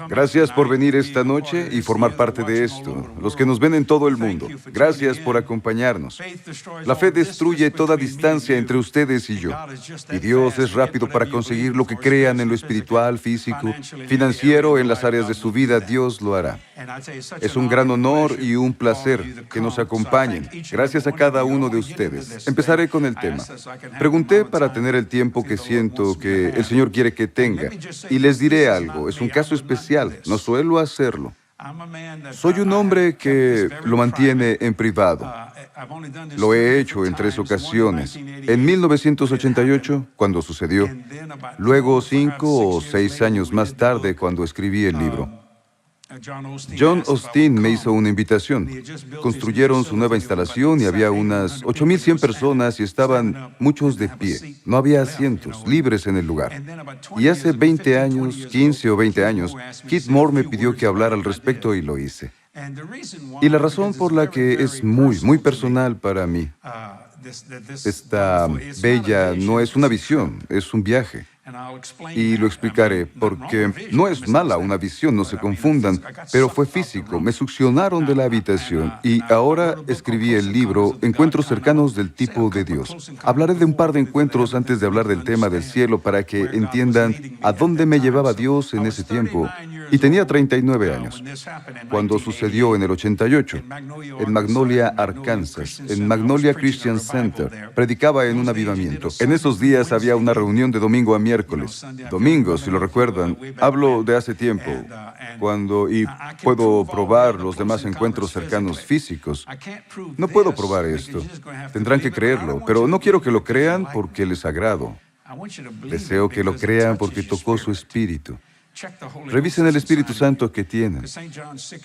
Gracias por venir esta noche y formar parte de esto, los que nos ven en todo el mundo. Gracias por acompañarnos. La fe destruye toda distancia entre ustedes y yo. Y Dios es rápido para conseguir lo que crean en lo espiritual, físico, financiero, en las áreas de su vida. Dios lo hará. Es un gran honor y un placer que nos acompañen. Gracias a cada uno de ustedes. Empezaré con el tema. Pregunté para tener el tiempo que siento que el Señor quiere que tenga. Y les diré algo. Es un caso especial. No suelo hacerlo. Soy un hombre que lo mantiene en privado. Lo he hecho en 3 ocasiones. En 1988, cuando sucedió. Luego 5 o 6 años más tarde, cuando escribí el libro. John Osteen me hizo una invitación. Construyeron su nueva instalación y había unas 8,100 personas y estaban muchos de pie. No había asientos libres en el lugar. Y hace 20 años, 15 o 20 años, Keith Moore me pidió que hablara al respecto y lo hice. Y la razón por la que es muy personal para mí, esta bella no es una visión, es un viaje. Y lo explicaré, porque no es mala una visión, no se confundan, pero fue físico. Me succionaron de la habitación y ahora escribí el libro Encuentros cercanos del tipo de Dios. Hablaré de un par de encuentros antes de hablar del tema del cielo para que entiendan a dónde me llevaba Dios en ese tiempo. Y tenía 39 años. Cuando sucedió en el 88, en Magnolia, Arkansas, en Magnolia Christian Center, predicaba en un avivamiento. En esos días había una reunión de domingo a miércoles. Domingo, si lo recuerdan, hablo de hace tiempo, y puedo probar los demás encuentros cercanos físicos. No puedo probar esto. Tendrán que creerlo, pero no quiero que lo crean porque les agrado. Deseo que lo crean porque tocó su espíritu. Revisen el Espíritu Santo que tienen.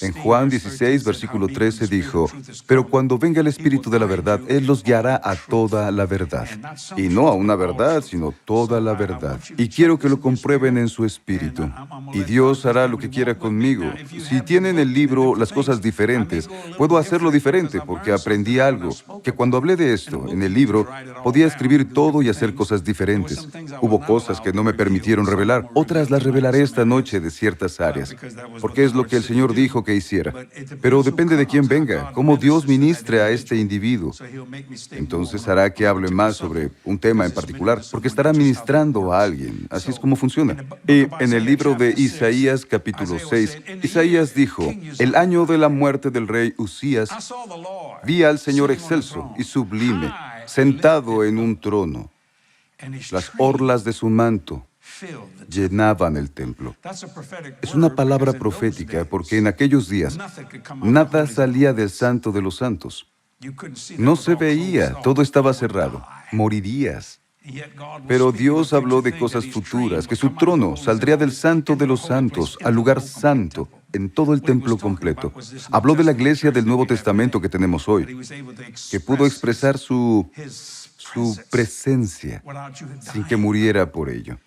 En Juan 16, versículo 13 dijo, pero cuando venga el Espíritu de la verdad, Él los guiará a toda la verdad. Y no a una verdad, sino toda la verdad. Y quiero que lo comprueben en su espíritu. Y Dios hará lo que quiera conmigo. Si tienen el libro Las Cosas Diferentes, puedo hacerlo diferente porque aprendí algo, que cuando hablé de esto en el libro, podía escribir todo y hacer cosas diferentes. Hubo cosas que no me permitieron revelar, otras las revelaré esta noche de ciertas áreas, porque es lo que el Señor dijo que hiciera. Pero depende de quién venga, cómo Dios ministre a este individuo. Entonces hará que hable más sobre un tema en particular, porque estará ministrando a alguien. Así es como funciona. Y en el libro de Isaías, capítulo 6, Isaías dijo, el año de la muerte del rey Usías, vi al Señor excelso y sublime, sentado en un trono. Las orlas de su manto llenaban el templo. Es una palabra profética porque en aquellos días nada salía del Santo de los Santos. No se veía, todo estaba cerrado. Morirías. Pero Dios habló de cosas futuras, que su trono saldría del Santo de los Santos al lugar santo, en todo el templo completo. Habló de la iglesia del Nuevo Testamento que tenemos hoy, que pudo expresar su presencia sin que muriera por ello.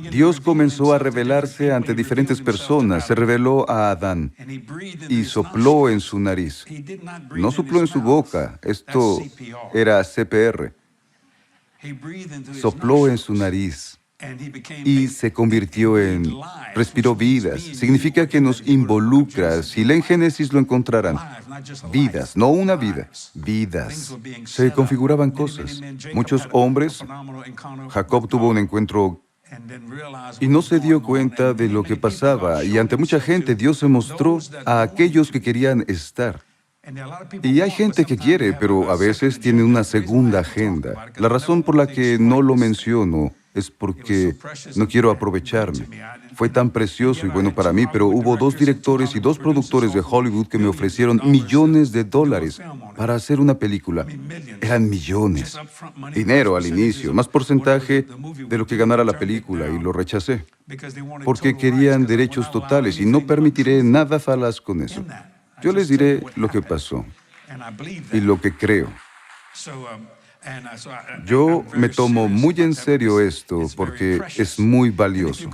Dios comenzó a revelarse ante diferentes personas. Se reveló a Adán y sopló en su nariz. No sopló en su boca. Esto era CPR. Sopló en su nariz y se convirtió respiró vidas. Significa que nos involucra. Si leen Génesis lo encontrarán. Vidas, no una vida, vidas. Se configuraban cosas. Muchos hombres, Jacob tuvo un encuentro y no se dio cuenta de lo que pasaba, y ante mucha gente Dios se mostró a aquellos que querían estar. Y hay gente que quiere, pero a veces tiene una segunda agenda. La razón por la que no lo menciono es porque no quiero aprovecharme. Fue tan precioso y bueno para mí, pero hubo 2 directores y 2 productores de Hollywood que me ofrecieron millones de dólares para hacer una película. Eran millones. Dinero al inicio, más porcentaje de lo que ganara la película, y lo rechacé. Porque querían derechos totales y no permitiré nada falaz con eso. Yo les diré lo que pasó y lo que creo. Yo me tomo muy en serio esto porque es muy valioso.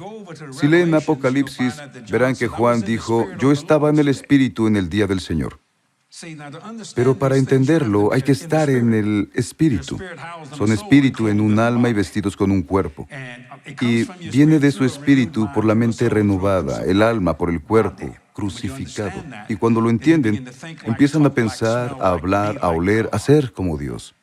Si leen Apocalipsis, verán que Juan dijo, yo estaba en el Espíritu en el día del Señor. Pero para entenderlo hay que estar en el espíritu. Son espíritu en un alma y vestidos con un cuerpo. Y viene de su espíritu por la mente renovada, el alma por el cuerpo crucificado. Y cuando lo entienden, empiezan a pensar, a hablar, a oler, a ser como Dios.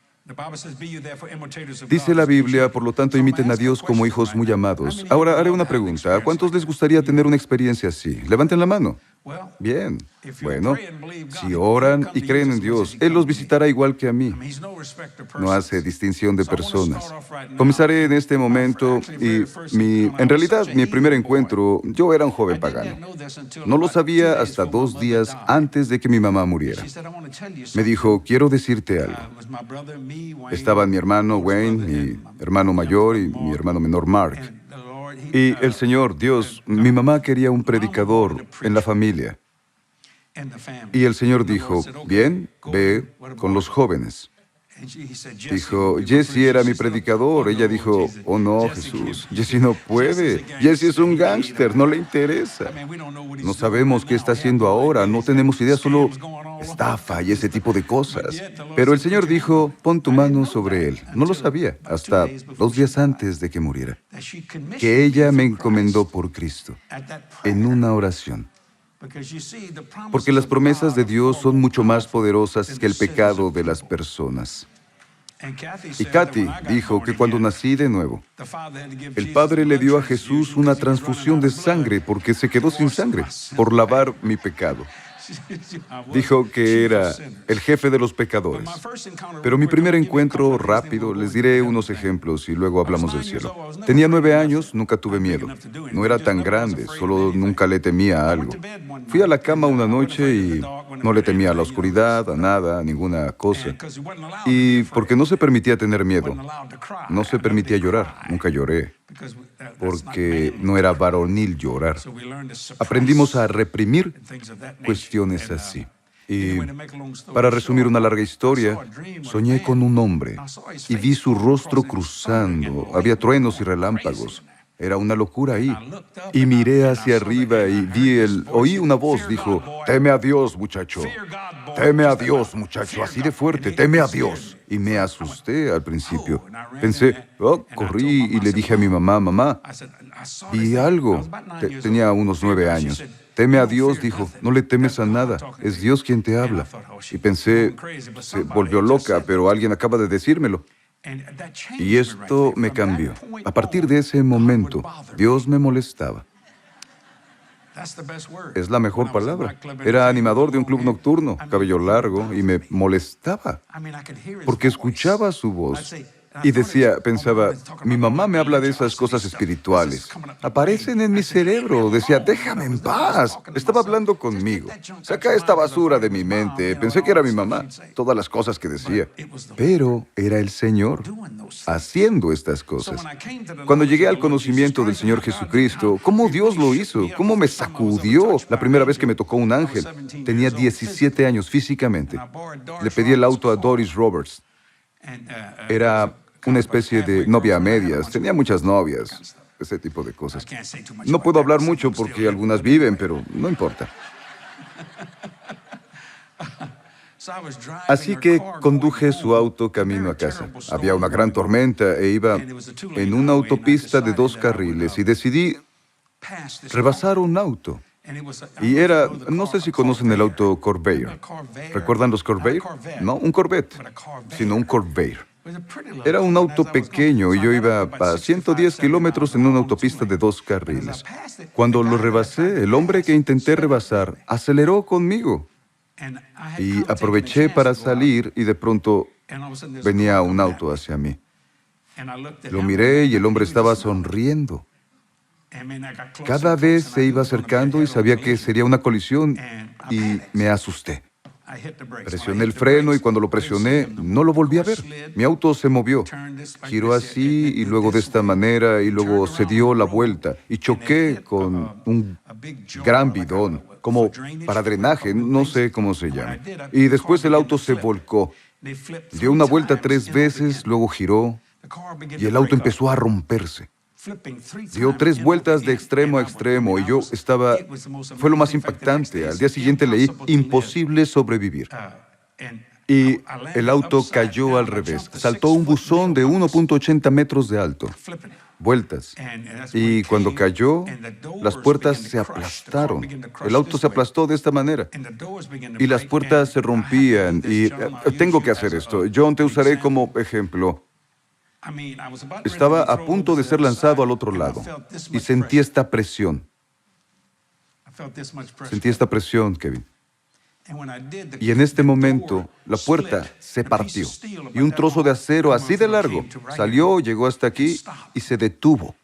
Dice la Biblia, por lo tanto, imiten a Dios como hijos muy amados. Ahora haré una pregunta. ¿A cuántos les gustaría tener una experiencia así? Levanten la mano. Bien. Bueno, si oran y creen en Dios, Él los visitará igual que a mí. No hace distinción de personas. Comenzaré en este momento y en realidad, mi primer encuentro, yo era un joven pagano. No lo sabía hasta 2 días antes de que mi mamá muriera. Me dijo, quiero decirte algo. Estaban mi hermano Wayne, mi hermano mayor y mi hermano menor Mark. Y el Señor, Dios, mi mamá quería un predicador en la familia. Y el Señor dijo, bien, ve con los jóvenes. Dijo, Jesse era mi predicador. Ella dijo, oh no, Jesús, Jesse no puede. Jesse es un gángster, no le interesa. No sabemos qué está haciendo ahora, no tenemos idea, solo estafa y ese tipo de cosas. Pero el Señor dijo, pon tu mano sobre él. No lo sabía, hasta 2 días antes de que muriera. Que ella me encomendó por Cristo, en una oración. Porque las promesas de Dios son mucho más poderosas que el pecado de las personas. Y Kathy dijo que cuando nací de nuevo, el Padre le dio a Jesús una transfusión de sangre porque se quedó sin sangre por lavar mi pecado. Dijo que era el jefe de los pecadores. Pero mi primer encuentro rápido, les diré unos ejemplos y luego hablamos del cielo. Tenía 9 años, nunca tuve miedo. No era tan grande, solo nunca le temía a algo. Fui a la cama una noche y no le temía a la oscuridad, a nada, a ninguna cosa. Y porque no se permitía tener miedo, no se permitía llorar, nunca lloré. Porque no era varonil llorar. Aprendimos a reprimir cuestiones así. Y para resumir una larga historia, soñé con un hombre y vi su rostro cruzando. Había truenos y relámpagos. Era una locura ahí. Y miré hacia arriba y oí una voz, dijo, teme a Dios, muchacho. Teme a Dios, muchacho, así de fuerte, teme a Dios. Y me asusté al principio. Pensé, corrí y le dije a mi mamá, mamá, vi algo. Tenía unos 9 años. Teme a Dios, dijo, no le temes a nada, es Dios quien te habla. Y pensé, se volvió loca, pero alguien acaba de decírmelo. Y esto me cambió. A partir de ese momento, Dios me molestaba. Es la mejor palabra. Era animador de un club nocturno, cabello largo, y me molestaba, porque escuchaba su voz. Y pensaba, mi mamá me habla de esas cosas espirituales. Aparecen en mi cerebro. Decía, déjame en paz. Estaba hablando conmigo. Saca esta basura de mi mente. Pensé que era mi mamá. Todas las cosas que decía. Pero era el Señor haciendo estas cosas. Cuando llegué al conocimiento del Señor Jesucristo, ¿cómo Dios lo hizo? ¿Cómo me sacudió? La primera vez que me tocó un ángel. Tenía 17 años físicamente. Le pedí el auto a Doris Roberts. Era una especie de novia a medias. Tenía muchas novias, ese tipo de cosas. No puedo hablar mucho porque algunas viven, pero no importa. Así que conduje su auto camino a casa. Había una gran tormenta e iba en una autopista de 2 carriles y decidí rebasar un auto. Y no sé si conocen el auto Corvair. ¿Recuerdan los Corvair? No un Corvette, sino un Corvair. Era un auto pequeño y yo iba a 110 kilómetros en una autopista de 2 carriles. Cuando lo rebasé, el hombre que intenté rebasar aceleró conmigo. Y aproveché para salir y de pronto venía un auto hacia mí. Lo miré y el hombre estaba sonriendo. Cada vez se iba acercando y sabía que sería una colisión y me asusté. Presioné el freno y cuando lo presioné, no lo volví a ver. Mi auto se movió, giró así y luego de esta manera y luego se dio la vuelta y choqué con un gran bidón, como para drenaje, no sé cómo se llama. Y después el auto se volcó. Dio una vuelta 3 veces, luego giró y el auto empezó a romperse. Dio 3 vueltas de extremo a extremo y yo estaba... Fue lo más impactante. Al día siguiente leí, imposible sobrevivir. Y el auto cayó al revés. Saltó un buzón de 1.80 metros de alto. Vueltas. Y cuando cayó, las puertas se aplastaron. El auto se aplastó de esta manera. Y las puertas se rompían. Y tengo que hacer esto. John, te usaré como ejemplo. Estaba a punto de ser lanzado al otro lado. Y sentí esta presión. Sentí esta presión, Kevin. Y en este momento, la puerta se partió. Y un trozo de acero así de largo salió, llegó hasta aquí y se detuvo.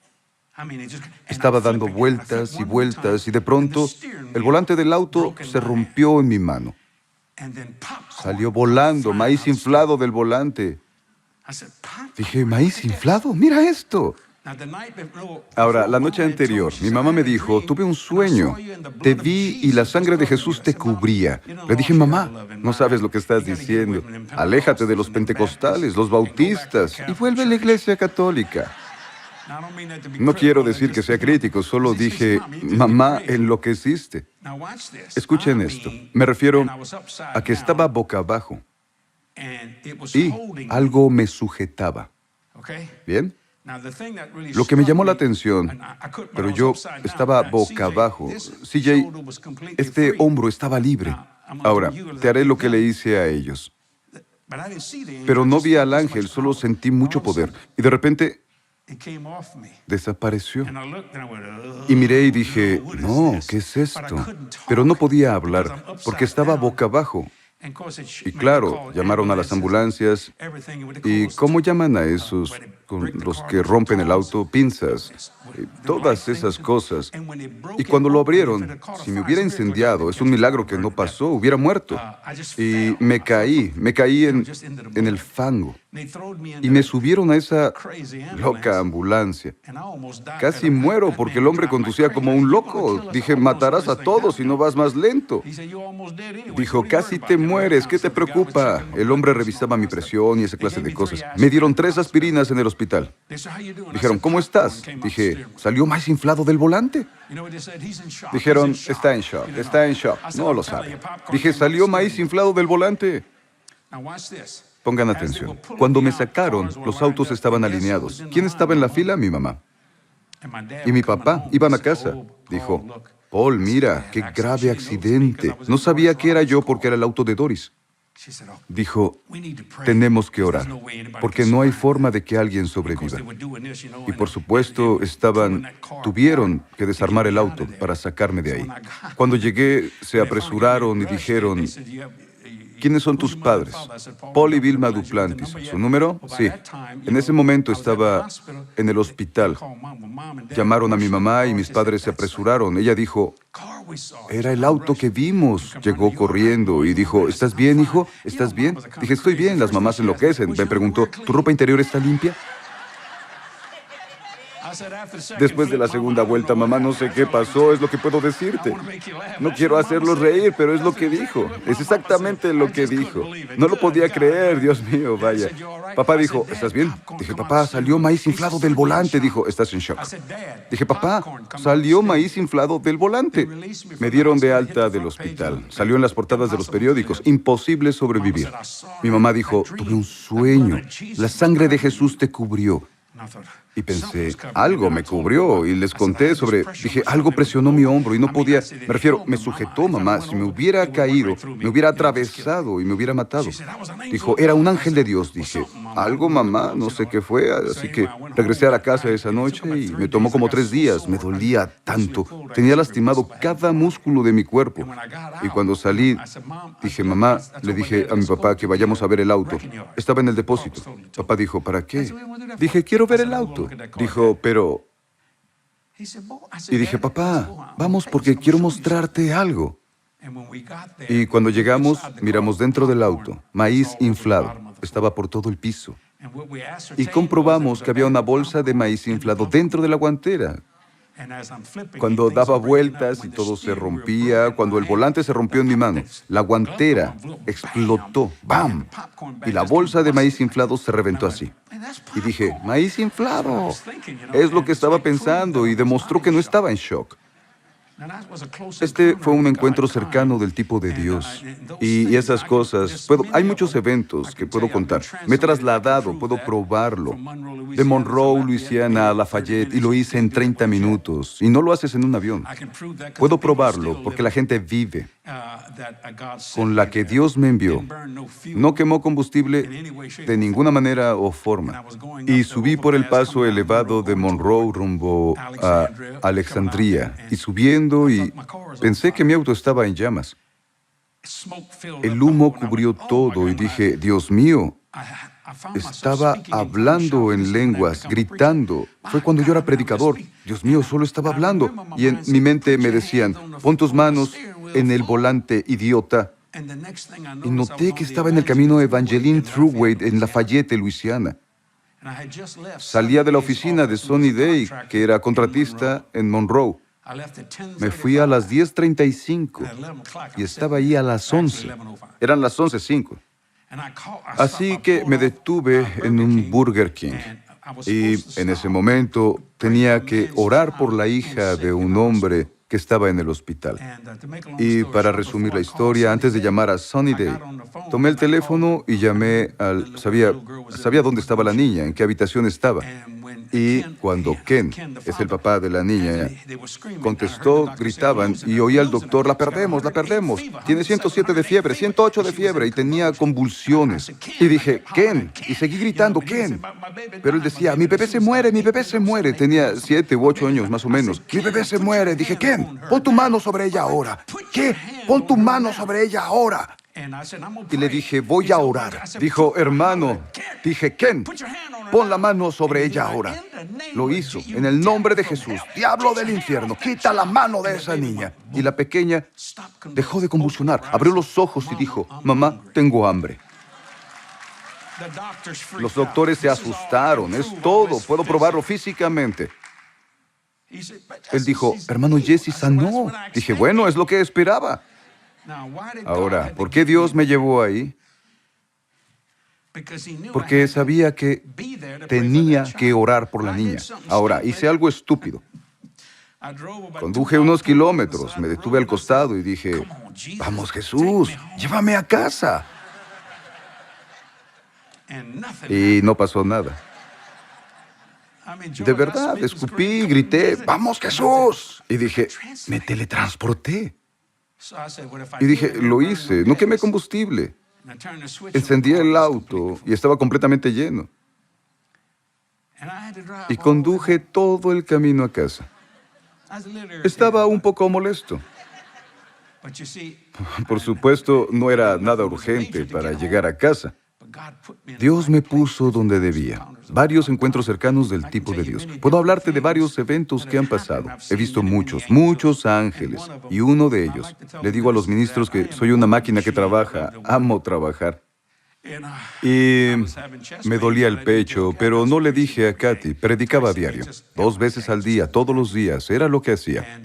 Estaba dando vueltas y vueltas y de pronto el volante del auto se rompió en mi mano. Salió volando maíz inflado del volante. Dije, ¿maíz inflado? ¡Mira esto! Ahora, la noche anterior, mi mamá me dijo, tuve un sueño. Te vi y la sangre de Jesús te cubría. Le dije, mamá, no sabes lo que estás diciendo. Aléjate de los pentecostales, los bautistas, y vuelve a la iglesia católica. No quiero decir que sea crítico, solo dije, mamá, enloqueciste. Escuchen esto. Me refiero a que estaba boca abajo y algo me sujetaba. ¿Bien? Lo que me llamó la atención, pero yo estaba boca abajo. CJ, este hombro estaba libre. Ahora, te haré lo que le hice a ellos. Pero no vi al ángel, solo sentí mucho poder. Y de repente, desapareció. Y miré y dije, no, ¿qué es esto? Pero no podía hablar, porque estaba boca abajo. Y claro, llamaron a las ambulancias. ¿Y cómo llaman a esos, con los que rompen el auto? Pinzas. Y todas esas cosas. Y cuando lo abrieron, si me hubiera incendiado, es un milagro que no pasó, hubiera muerto. Y me caí en el fango. Y me subieron a esa loca ambulancia. Casi muero porque el hombre conducía como un loco. Dije, matarás a todos si no vas más lento. Dijo, casi te mueres, ¿qué te preocupa? El hombre revisaba mi presión y esa clase de cosas. Me dieron 3 aspirinas en el hospital. Dijeron, ¿cómo estás? Dije, ¿salió más inflado del volante? Dijeron, está en shock, está en shock. No lo sabe. Dije, ¿salió maíz inflado del volante? Pongan atención. Cuando me sacaron, los autos estaban alineados. ¿Quién estaba en la fila? Mi mamá. Y mi papá. Iban a casa. Dijo, Paul, mira, qué grave accidente. No sabía que era yo porque era el auto de Doris. Dijo, tenemos que orar, porque no hay forma de que alguien sobreviva. Y por supuesto, tuvieron que desarmar el auto para sacarme de ahí. Cuando llegué, se apresuraron y dijeron, ¿quiénes son tus padres? Paul y Vilma Duplantis. ¿Su número? Sí. En ese momento estaba en el hospital. Llamaron a mi mamá y mis padres se apresuraron. Ella dijo, era el auto que vimos. Llegó corriendo y dijo, ¿estás bien, hijo? ¿Estás bien? Dije, estoy bien. Las mamás enloquecen. Me preguntó, ¿tu ropa interior está limpia? Después de la segunda vuelta, mamá, no sé qué pasó, es lo que puedo decirte. No quiero hacerlos reír, pero es lo que dijo. Es exactamente lo que dijo. No lo podía creer, Dios mío, vaya. Papá dijo, ¿estás bien? Dije, papá, salió maíz inflado del volante. Dijo, estás en shock. Dije, papá, salió maíz inflado del volante. Me dieron de alta del hospital. Salió en las portadas de los periódicos. Imposible sobrevivir. Mi mamá dijo, tuve un sueño. La sangre de Jesús te cubrió. Y pensé, algo me cubrió y les conté dije, algo presionó mi hombro y no podía, me refiero, me sujetó, mamá, si me hubiera caído, me hubiera atravesado y me hubiera matado. Dijo, era un ángel de Dios. Dije, algo, mamá, no sé qué fue, así que regresé a la casa esa noche y me tomó como 3 días, me dolía tanto, tenía lastimado cada músculo de mi cuerpo. Y cuando salí, dije, mamá, le dije a mi papá que vayamos a ver el auto. Estaba en el depósito. Papá dijo, ¿para qué? Dije, quiero ver el auto. Dijo, pero... Y dije, papá, vamos porque quiero mostrarte algo. Y cuando llegamos, miramos dentro del auto, maíz inflado, estaba por todo el piso. Y comprobamos que había una bolsa de maíz inflado dentro de la guantera. Cuando daba vueltas y todo se rompía, cuando el volante se rompió en mi mano, la guantera explotó, ¡bam! Y la bolsa de maíz inflado se reventó así. Y dije, maíz inflado. Es lo que estaba pensando y demostró que no estaba en shock. Este fue un encuentro cercano del tipo de Dios. Y esas cosas, hay muchos eventos que puedo contar. Me he trasladado, puedo probarlo. De Monroe, Luisiana, a Lafayette, y lo hice en 30 minutos. Y no lo haces en un avión. Puedo probarlo porque la gente vive con la que Dios me envió. No quemó combustible de ninguna manera o forma. Y subí por el paso elevado de Monroe rumbo a Alexandria. Y subiendo, y pensé que mi auto estaba en llamas. El humo cubrió todo y dije, Dios mío, estaba hablando en lenguas, gritando. Fue cuando yo era predicador. Dios mío, solo estaba hablando. Y en mi mente me decían, pon tus manos en el volante, idiota. Y noté que estaba en el camino Evangeline Thruway en Lafayette, Luisiana. Salía de la oficina de Sonny Day, que era contratista en Monroe. Me fui a las 10:35 y estaba ahí a las 11. Eran las 11:05. Así que me detuve en un Burger King. Y en ese momento tenía que orar por la hija de un hombre que estaba en el hospital. Y para resumir la historia, antes de llamar a Sonny Day, tomé el teléfono y llamé al... Sabía dónde estaba la niña, en qué habitación estaba. Y cuando Ken, es el papá de la niña, contestó, gritaban, y oí al doctor, la perdemos, tiene 107 de fiebre, 108 de fiebre, y tenía convulsiones. Y dije, Ken, y seguí gritando, Ken. Pero él decía, mi bebé se muere, tenía 7 u 8 años más o menos. Mi bebé se muere. Dije, Ken, pon tu mano sobre ella ahora. ¿Qué? Pon tu mano sobre ella ahora. Y le dije, voy a orar. Dijo, hermano. Dije, Ken, pon la mano sobre ella ahora. Lo hizo, en el nombre de Jesús. Diablo del infierno, quita la mano de esa niña. Y la pequeña dejó de convulsionar, abrió los ojos y dijo, mamá, tengo hambre. Los doctores se asustaron, es todo, puedo probarlo físicamente. Él dijo, hermano Jesse sanó. Dije, bueno, es lo que esperaba. Ahora, ¿por qué Dios me llevó ahí? Porque sabía que tenía que orar por la niña. Ahora, hice algo estúpido. Conduje unos kilómetros, me detuve al costado y dije, vamos Jesús, llévame a casa. Y no pasó nada. De verdad, escupí, grité, ¡vamos Jesús! Y dije, me teletransporté. Y dije, lo hice, no quemé combustible. Encendí el auto y estaba completamente lleno. Y conduje todo el camino a casa. Estaba un poco molesto. Por supuesto, no era nada urgente para llegar a casa. Dios me puso donde debía. Varios encuentros cercanos del tipo de Dios. Puedo hablarte de varios eventos que han pasado. He visto muchos ángeles. Y uno de ellos, le digo a los ministros que soy una máquina que trabaja. Amo trabajar. Y me dolía el pecho, pero no le dije a Kathy. Predicaba a diario. 2 veces al día, todos los días. Era lo que hacía.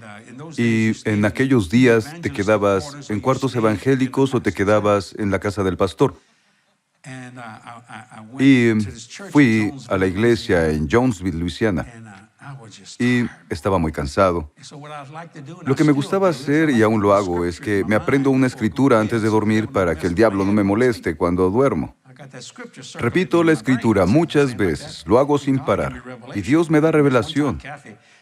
Y en aquellos días te quedabas en cuartos evangélicos o te quedabas en la casa del pastor. Y fui a la iglesia en Jonesville, Luisiana, y estaba muy cansado. Lo que me gustaba hacer, y aún lo hago, es que me aprendo una escritura antes de dormir para que el diablo no me moleste cuando duermo. Repito la escritura muchas veces, lo hago sin parar, y Dios me da revelación.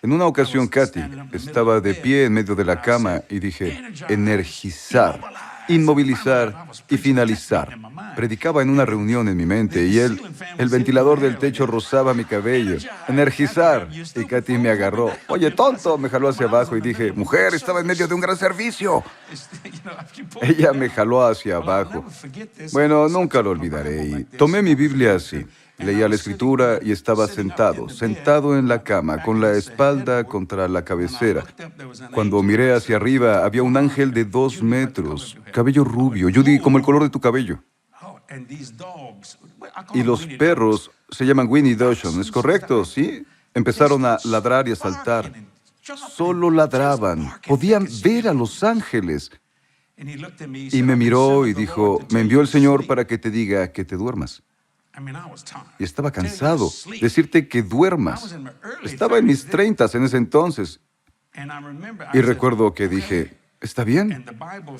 En una ocasión, Kathy estaba de pie en medio de la cama y dije, energizar, inmovilizar y finalizar. Predicaba en una reunión en mi mente y el ventilador del techo rozaba mi cabello. Energizar. Y Kathy me agarró. Oye, tonto, me jaló hacia abajo y dije, mujer, estaba en medio de un gran servicio. Ella me jaló hacia abajo. Bueno, nunca lo olvidaré y tomé mi Biblia así. Leía la escritura y estaba sentado en la cama, con la espalda contra la cabecera. Cuando miré hacia arriba, había un ángel de 2 metros, cabello rubio, Judy, como el color de tu cabello. Y los perros se llaman Winnie Dawson, ¿es correcto? ¿Sí? Empezaron a ladrar y a saltar. Solo ladraban. Podían ver a los ángeles. Y me miró y dijo, me envió el Señor para que te diga que te duermas. Y estaba cansado. Decirte que duermas. Estaba en mis 30 en ese entonces. Y recuerdo que dije, ¿está bien?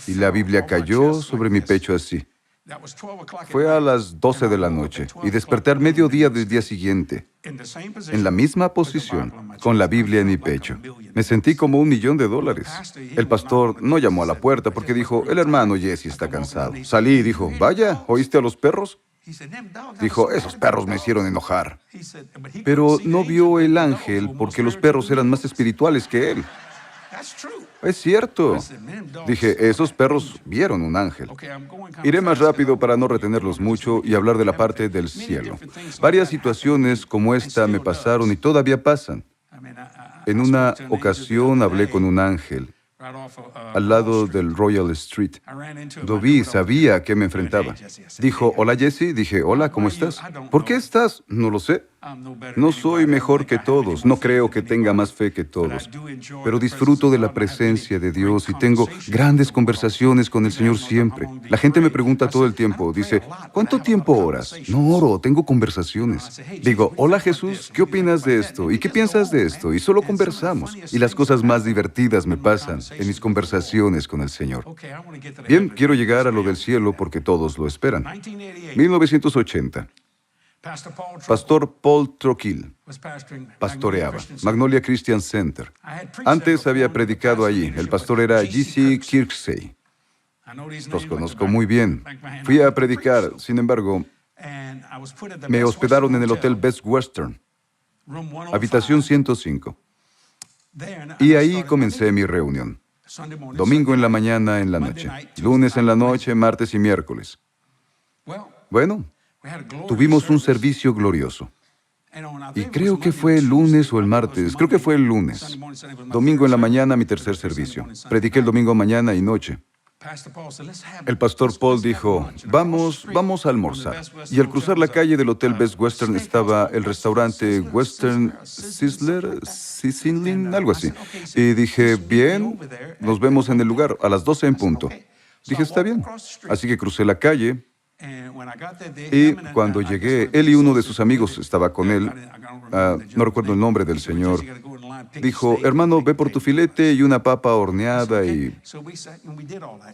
Y la Biblia cayó sobre mi pecho así. Fue a las 12 de la noche y desperté al mediodía del día siguiente, en la misma posición, con la Biblia en mi pecho. Me sentí como $1.000.000. El pastor no llamó a la puerta porque dijo, el hermano Jesse está cansado. Salí y dijo, vaya, ¿oíste a los perros? Dijo, esos perros me hicieron enojar. Pero no vio el ángel porque los perros eran más espirituales que él. Es cierto. Dije, esos perros vieron un ángel. Iré más rápido para no retenerlos mucho y hablar de la parte del cielo. Varias situaciones como esta me pasaron y todavía pasan. En una ocasión hablé con un ángel al lado del Royal Street. Lo vi, sabía a qué me enfrentaba. Dijo, hola Jesse. Dije, hola, ¿cómo estás? ¿Por qué estás? No lo sé. No soy mejor que todos, no creo que tenga más fe que todos, pero disfruto de la presencia de Dios y tengo grandes conversaciones con el Señor siempre. La gente me pregunta todo el tiempo, dice, ¿cuánto tiempo oras? No oro, tengo conversaciones. Digo, hola Jesús, ¿qué opinas de esto? ¿Y qué piensas de esto? Y solo conversamos. Y las cosas más divertidas me pasan en mis conversaciones con el Señor. Bien, quiero llegar a lo del cielo porque todos lo esperan. 1980. Pastor Paul Troquil pastoreaba Magnolia Christian Center. Antes había predicado allí. El pastor era G.C. Kirksey. Los conozco muy bien. Fui a predicar, sin embargo, me hospedaron en el Hotel Best Western, habitación 105. Y ahí comencé mi reunión. Domingo en la mañana, en la noche. Lunes en la noche, martes y miércoles. Bueno, tuvimos un servicio glorioso. Y creo que fue el lunes o el martes, creo que fue el lunes. Domingo en la mañana, mi tercer servicio. Prediqué el domingo mañana y noche. El pastor Paul dijo, vamos a almorzar. Y al cruzar la calle del Hotel Best Western estaba el restaurante Western Sizzling, algo así. Y dije, bien, nos vemos en el lugar a las 12 en punto. Dije, está bien. Así que crucé la calle. Y cuando llegué, él y uno de sus amigos estaba con él, no recuerdo el nombre del señor, dijo, hermano, ve por tu filete y una papa horneada y...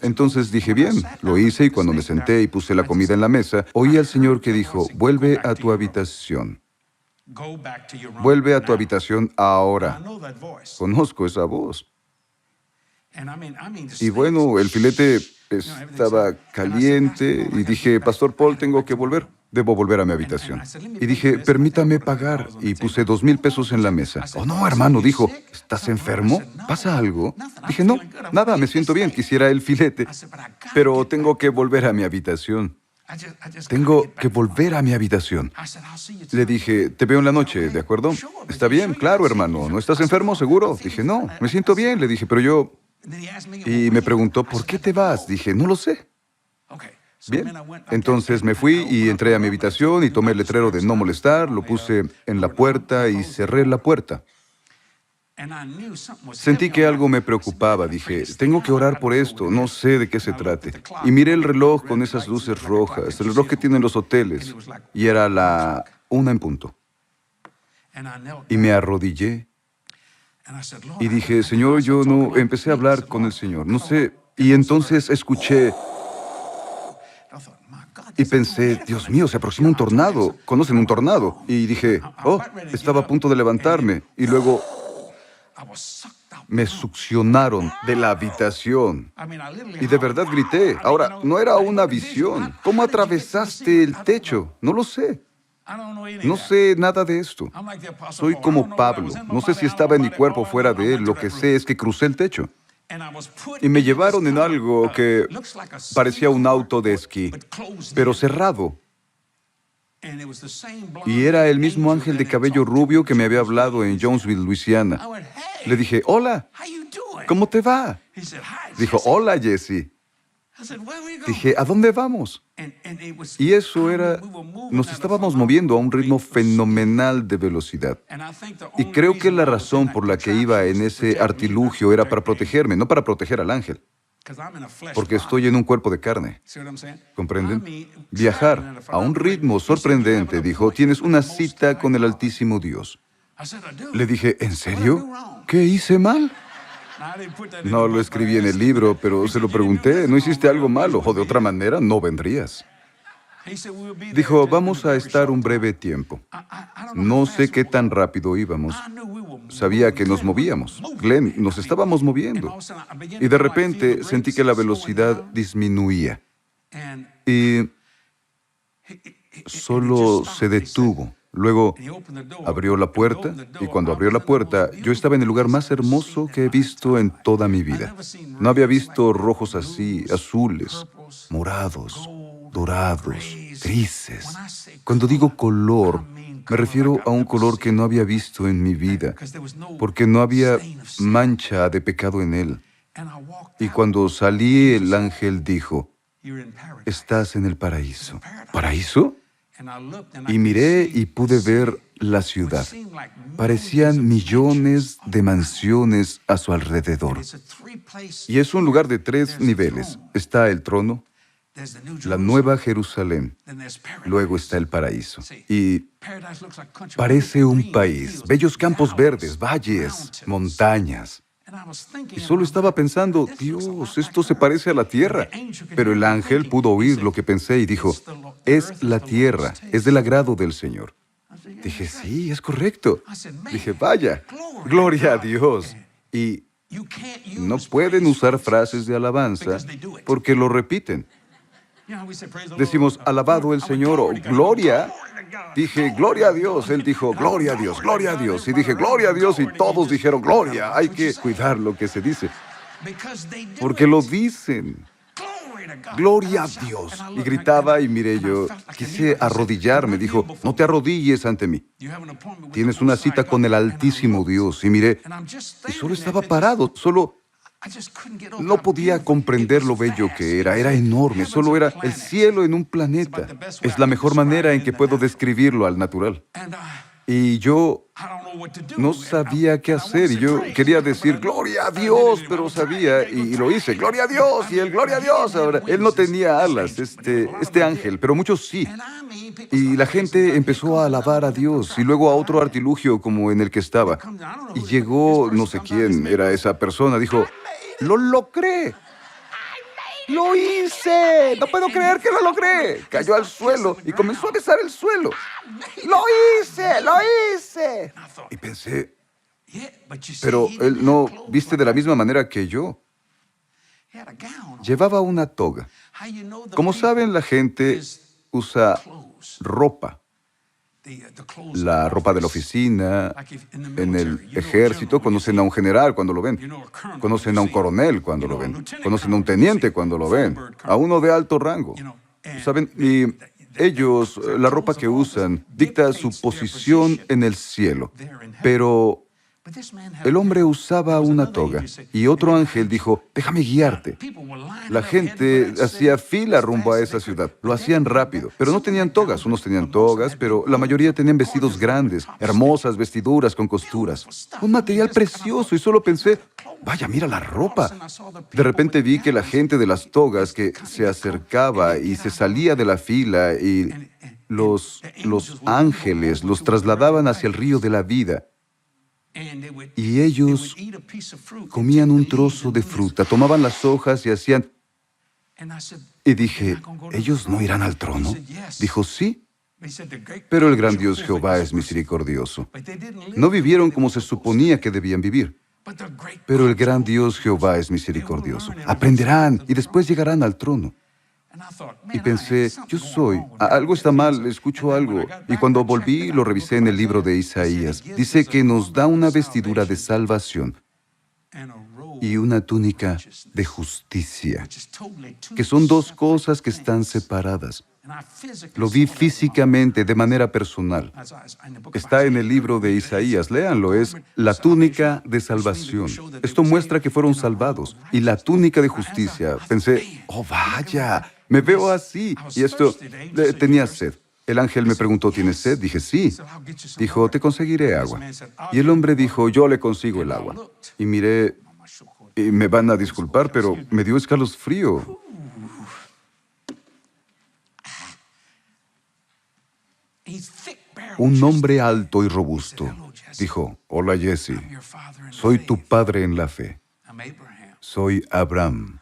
Entonces dije, bien, lo hice y cuando me senté y puse la comida en la mesa, oí al Señor que dijo, vuelve a tu habitación. Vuelve a tu habitación ahora. Conozco esa voz. Y bueno, el filete estaba caliente y dije, Pastor Paul, tengo que volver. Debo volver a mi habitación. Y dije, permítame pagar. Y puse $2,000 en la mesa. Oh, no, hermano, dijo, ¿estás enfermo? ¿Pasa algo? Dije, no, nada, me siento bien, quisiera el filete. Pero tengo que volver a mi habitación. Tengo que volver a mi habitación. Le dije, te veo en la noche, ¿de acuerdo? Está bien, claro, hermano. ¿No estás enfermo, seguro? Dije, no, me siento bien. Le dije, pero yo... Y me preguntó, ¿por qué te vas? Dije, no lo sé. Bien, entonces me fui y entré a mi habitación y tomé el letrero de no molestar, lo puse en la puerta y cerré la puerta. Sentí que algo me preocupaba. Dije, tengo que orar por esto, no sé de qué se trate. Y miré el reloj con esas luces rojas, el reloj que tienen los hoteles, y era la 1 en punto. Y me arrodillé y dije, Señor, yo no... Empecé a hablar con el Señor, no sé. Y entonces escuché y pensé, Dios mío, se aproxima un tornado. ¿Conocen un tornado? Y dije, oh, estaba a punto de levantarme. Y luego me succionaron de la habitación. Y de verdad grité. Ahora, no era una visión. ¿Cómo atravesaste el techo? No lo sé. No sé nada de esto. Soy como Pablo. No sé si estaba en mi cuerpo o fuera de él. Lo que sé es que crucé el techo. Y me llevaron en algo que parecía un auto de esquí, pero cerrado. Y era el mismo ángel de cabello rubio que me había hablado en Jonesville, Luisiana. Le dije, hola, ¿cómo te va? Dijo, hola, Jesse. Dije, ¿a dónde vamos? Y eso era, nos estábamos moviendo a un ritmo fenomenal de velocidad. Y creo que la razón por la que iba en ese artilugio era para protegerme, no para proteger al ángel, porque estoy en un cuerpo de carne. ¿Comprenden? Viajar a un ritmo sorprendente, dijo, tienes una cita con el Altísimo Dios. Le dije, ¿en serio? ¿Qué hice mal? No lo escribí en el libro, pero se lo pregunté, ¿no hiciste algo malo? O de otra manera, no vendrías. Dijo, vamos a estar un breve tiempo. No sé qué tan rápido íbamos. Sabía que nos movíamos. Glenn, nos estábamos moviendo. Y de repente sentí que la velocidad disminuía. Y solo se detuvo. Luego abrió la puerta, y cuando abrió la puerta, yo estaba en el lugar más hermoso que he visto en toda mi vida. No había visto rojos así, azules, morados, dorados, grises. Cuando digo color, me refiero a un color que no había visto en mi vida, porque no había mancha de pecado en él. Y cuando salí, el ángel dijo, estás en el paraíso. ¿Paraíso? Y miré y pude ver la ciudad. Parecían millones de mansiones a su alrededor. Y es un lugar de 3 niveles. Está el trono, la Nueva Jerusalén, luego está el paraíso. Y parece un país, bellos campos verdes, valles, montañas. Y solo estaba pensando, Dios, esto se parece a la tierra. Pero el ángel pudo oír lo que pensé y dijo, es la tierra, es del agrado del Señor. Dije, sí, es correcto. Dije, vaya, gloria a Dios. Y no pueden usar frases de alabanza porque lo repiten. Decimos, alabado el Señor, o gloria. Dije, gloria a Dios. Él dijo, gloria a Dios, gloria a Dios. Y dije, gloria a Dios. Y todos dijeron, gloria. Hay que cuidar lo que se dice. Porque lo dicen. Gloria a Dios. Y gritaba y miré yo, quise arrodillarme. Dijo, no te arrodilles ante mí. Tienes una cita con el Altísimo Dios. Y miré, y solo estaba parado, solo no podía comprender lo bello que era. Era enorme, solo era el cielo en un planeta. Es la mejor manera en que puedo describirlo al natural. Y yo no sabía qué hacer, y yo quería decir, gloria a Dios, pero sabía, y lo hice, gloria a Dios, y el gloria a Dios. Ahora, él no tenía alas, este ángel, pero muchos sí. Y la gente empezó a alabar a Dios, y luego a otro artilugio como en el que estaba. Y llegó, no sé quién era esa persona, dijo, ¡lo logré! ¡Lo hice! ¡No puedo creer que lo logré! Cayó al suelo y comenzó a besar el suelo. ¡Lo hice! ¡Lo hice! Y pensé, pero él no viste de la misma manera que yo. Llevaba una toga. Como saben, la gente usa ropa. La ropa de la oficina, en el ejército, conocen a un general cuando lo ven, conocen a un coronel cuando lo ven, conocen a un teniente cuando lo ven, a uno de alto rango, ¿saben? Y ellos, la ropa que usan, dicta su posición en el cielo, pero el hombre usaba una toga y otro ángel dijo, déjame guiarte. La gente hacía fila rumbo a esa ciudad. Lo hacían rápido, pero no tenían togas. Unos tenían togas, pero la mayoría tenían vestidos grandes, hermosas vestiduras con costuras. Un material precioso y solo pensé, vaya, mira la ropa. De repente vi que la gente de las togas que se acercaba y se salía de la fila y los ángeles los trasladaban hacia el río de la vida. Y ellos comían un trozo de fruta, tomaban las hojas y hacían... Y dije, ¿ellos no irán al trono? Dijo, sí, pero el gran Dios Jehová es misericordioso. No vivieron como se suponía que debían vivir, pero el gran Dios Jehová es misericordioso. Aprenderán y después llegarán al trono. Y pensé, algo está mal, escucho algo. Y cuando volví, lo revisé en el libro de Isaías. Dice que nos da una vestidura de salvación y una túnica de justicia, que son 2 cosas que están separadas. Lo vi físicamente, de manera personal. Está en el libro de Isaías, léanlo, es la túnica de salvación. Esto muestra que fueron salvados. Y la túnica de justicia. Pensé, oh vaya, me veo así. Y esto, tenía sed. El ángel me preguntó, ¿tienes sed? Dije, sí. Dijo, te conseguiré agua. Y el hombre dijo, yo le consigo el agua. Y miré, y me van a disculpar, pero me dio escalofrío. Un hombre alto y robusto dijo, hola Jesse, soy tu padre en la fe. Soy Abraham.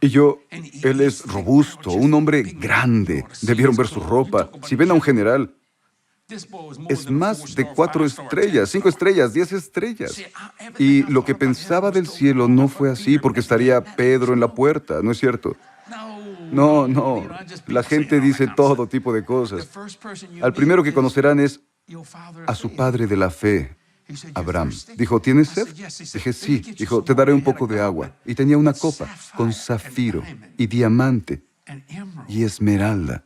Y yo, él es robusto, un hombre grande. Debieron ver su ropa. Si ven a un general, es más de 4 estrellas, 5 estrellas, 10 estrellas. Y lo que pensaba del cielo no fue así, porque estaría Pedro en la puerta, ¿no es cierto? No, no. La gente dice todo tipo de cosas. Al primero que conocerán es a su padre de la fe, Abraham. Dijo, ¿tienes sed? Dije, sí. Dijo, te daré un poco de agua. Y tenía una copa con zafiro y diamante y esmeralda.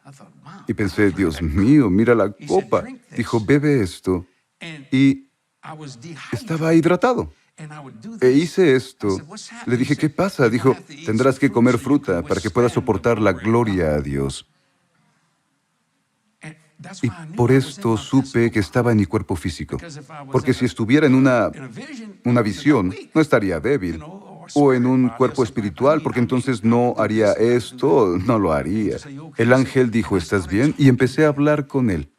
Y pensé, Dios mío, mira la copa. Dijo, bebe esto. Y estaba hidratado. E hice esto. Le dije, ¿qué pasa? Dijo, tendrás que comer fruta para que puedas soportar la gloria a Dios. Y por esto supe que estaba en mi cuerpo físico. Porque si estuviera en una visión, no estaría débil. O en un cuerpo espiritual, porque entonces no haría esto, no lo haría. El ángel dijo, ¿estás bien? Y empecé a hablar con él.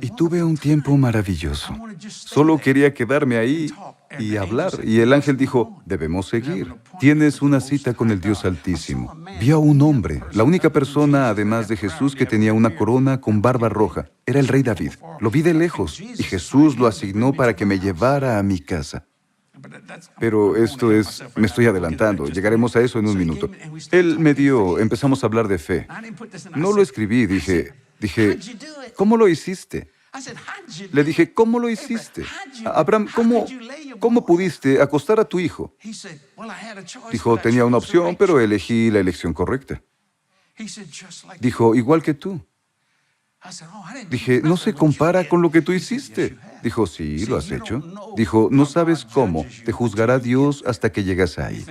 Y tuve un tiempo maravilloso. Solo quería quedarme ahí y hablar. Y el ángel dijo, debemos seguir. Tienes una cita con el Dios Altísimo. Vio a un hombre, la única persona, además de Jesús, que tenía una corona con barba roja. Era el rey David. Lo vi de lejos y Jesús lo asignó para que me llevara a mi casa. Pero esto es, me estoy adelantando, llegaremos a eso en un minuto. Él me dio, empezamos a hablar de fe. No lo escribí, dije, ¿cómo lo hiciste? Le dije, ¿cómo lo hiciste? Abraham, ¿cómo pudiste acostar a tu hijo? Dijo, tenía una opción, pero elegí la elección correcta. Dijo, igual que tú. Dije, no se compara con lo que tú hiciste. Dijo, sí, lo has hecho. Dijo, no sabes cómo. Te juzgará Dios hasta que llegas ahí.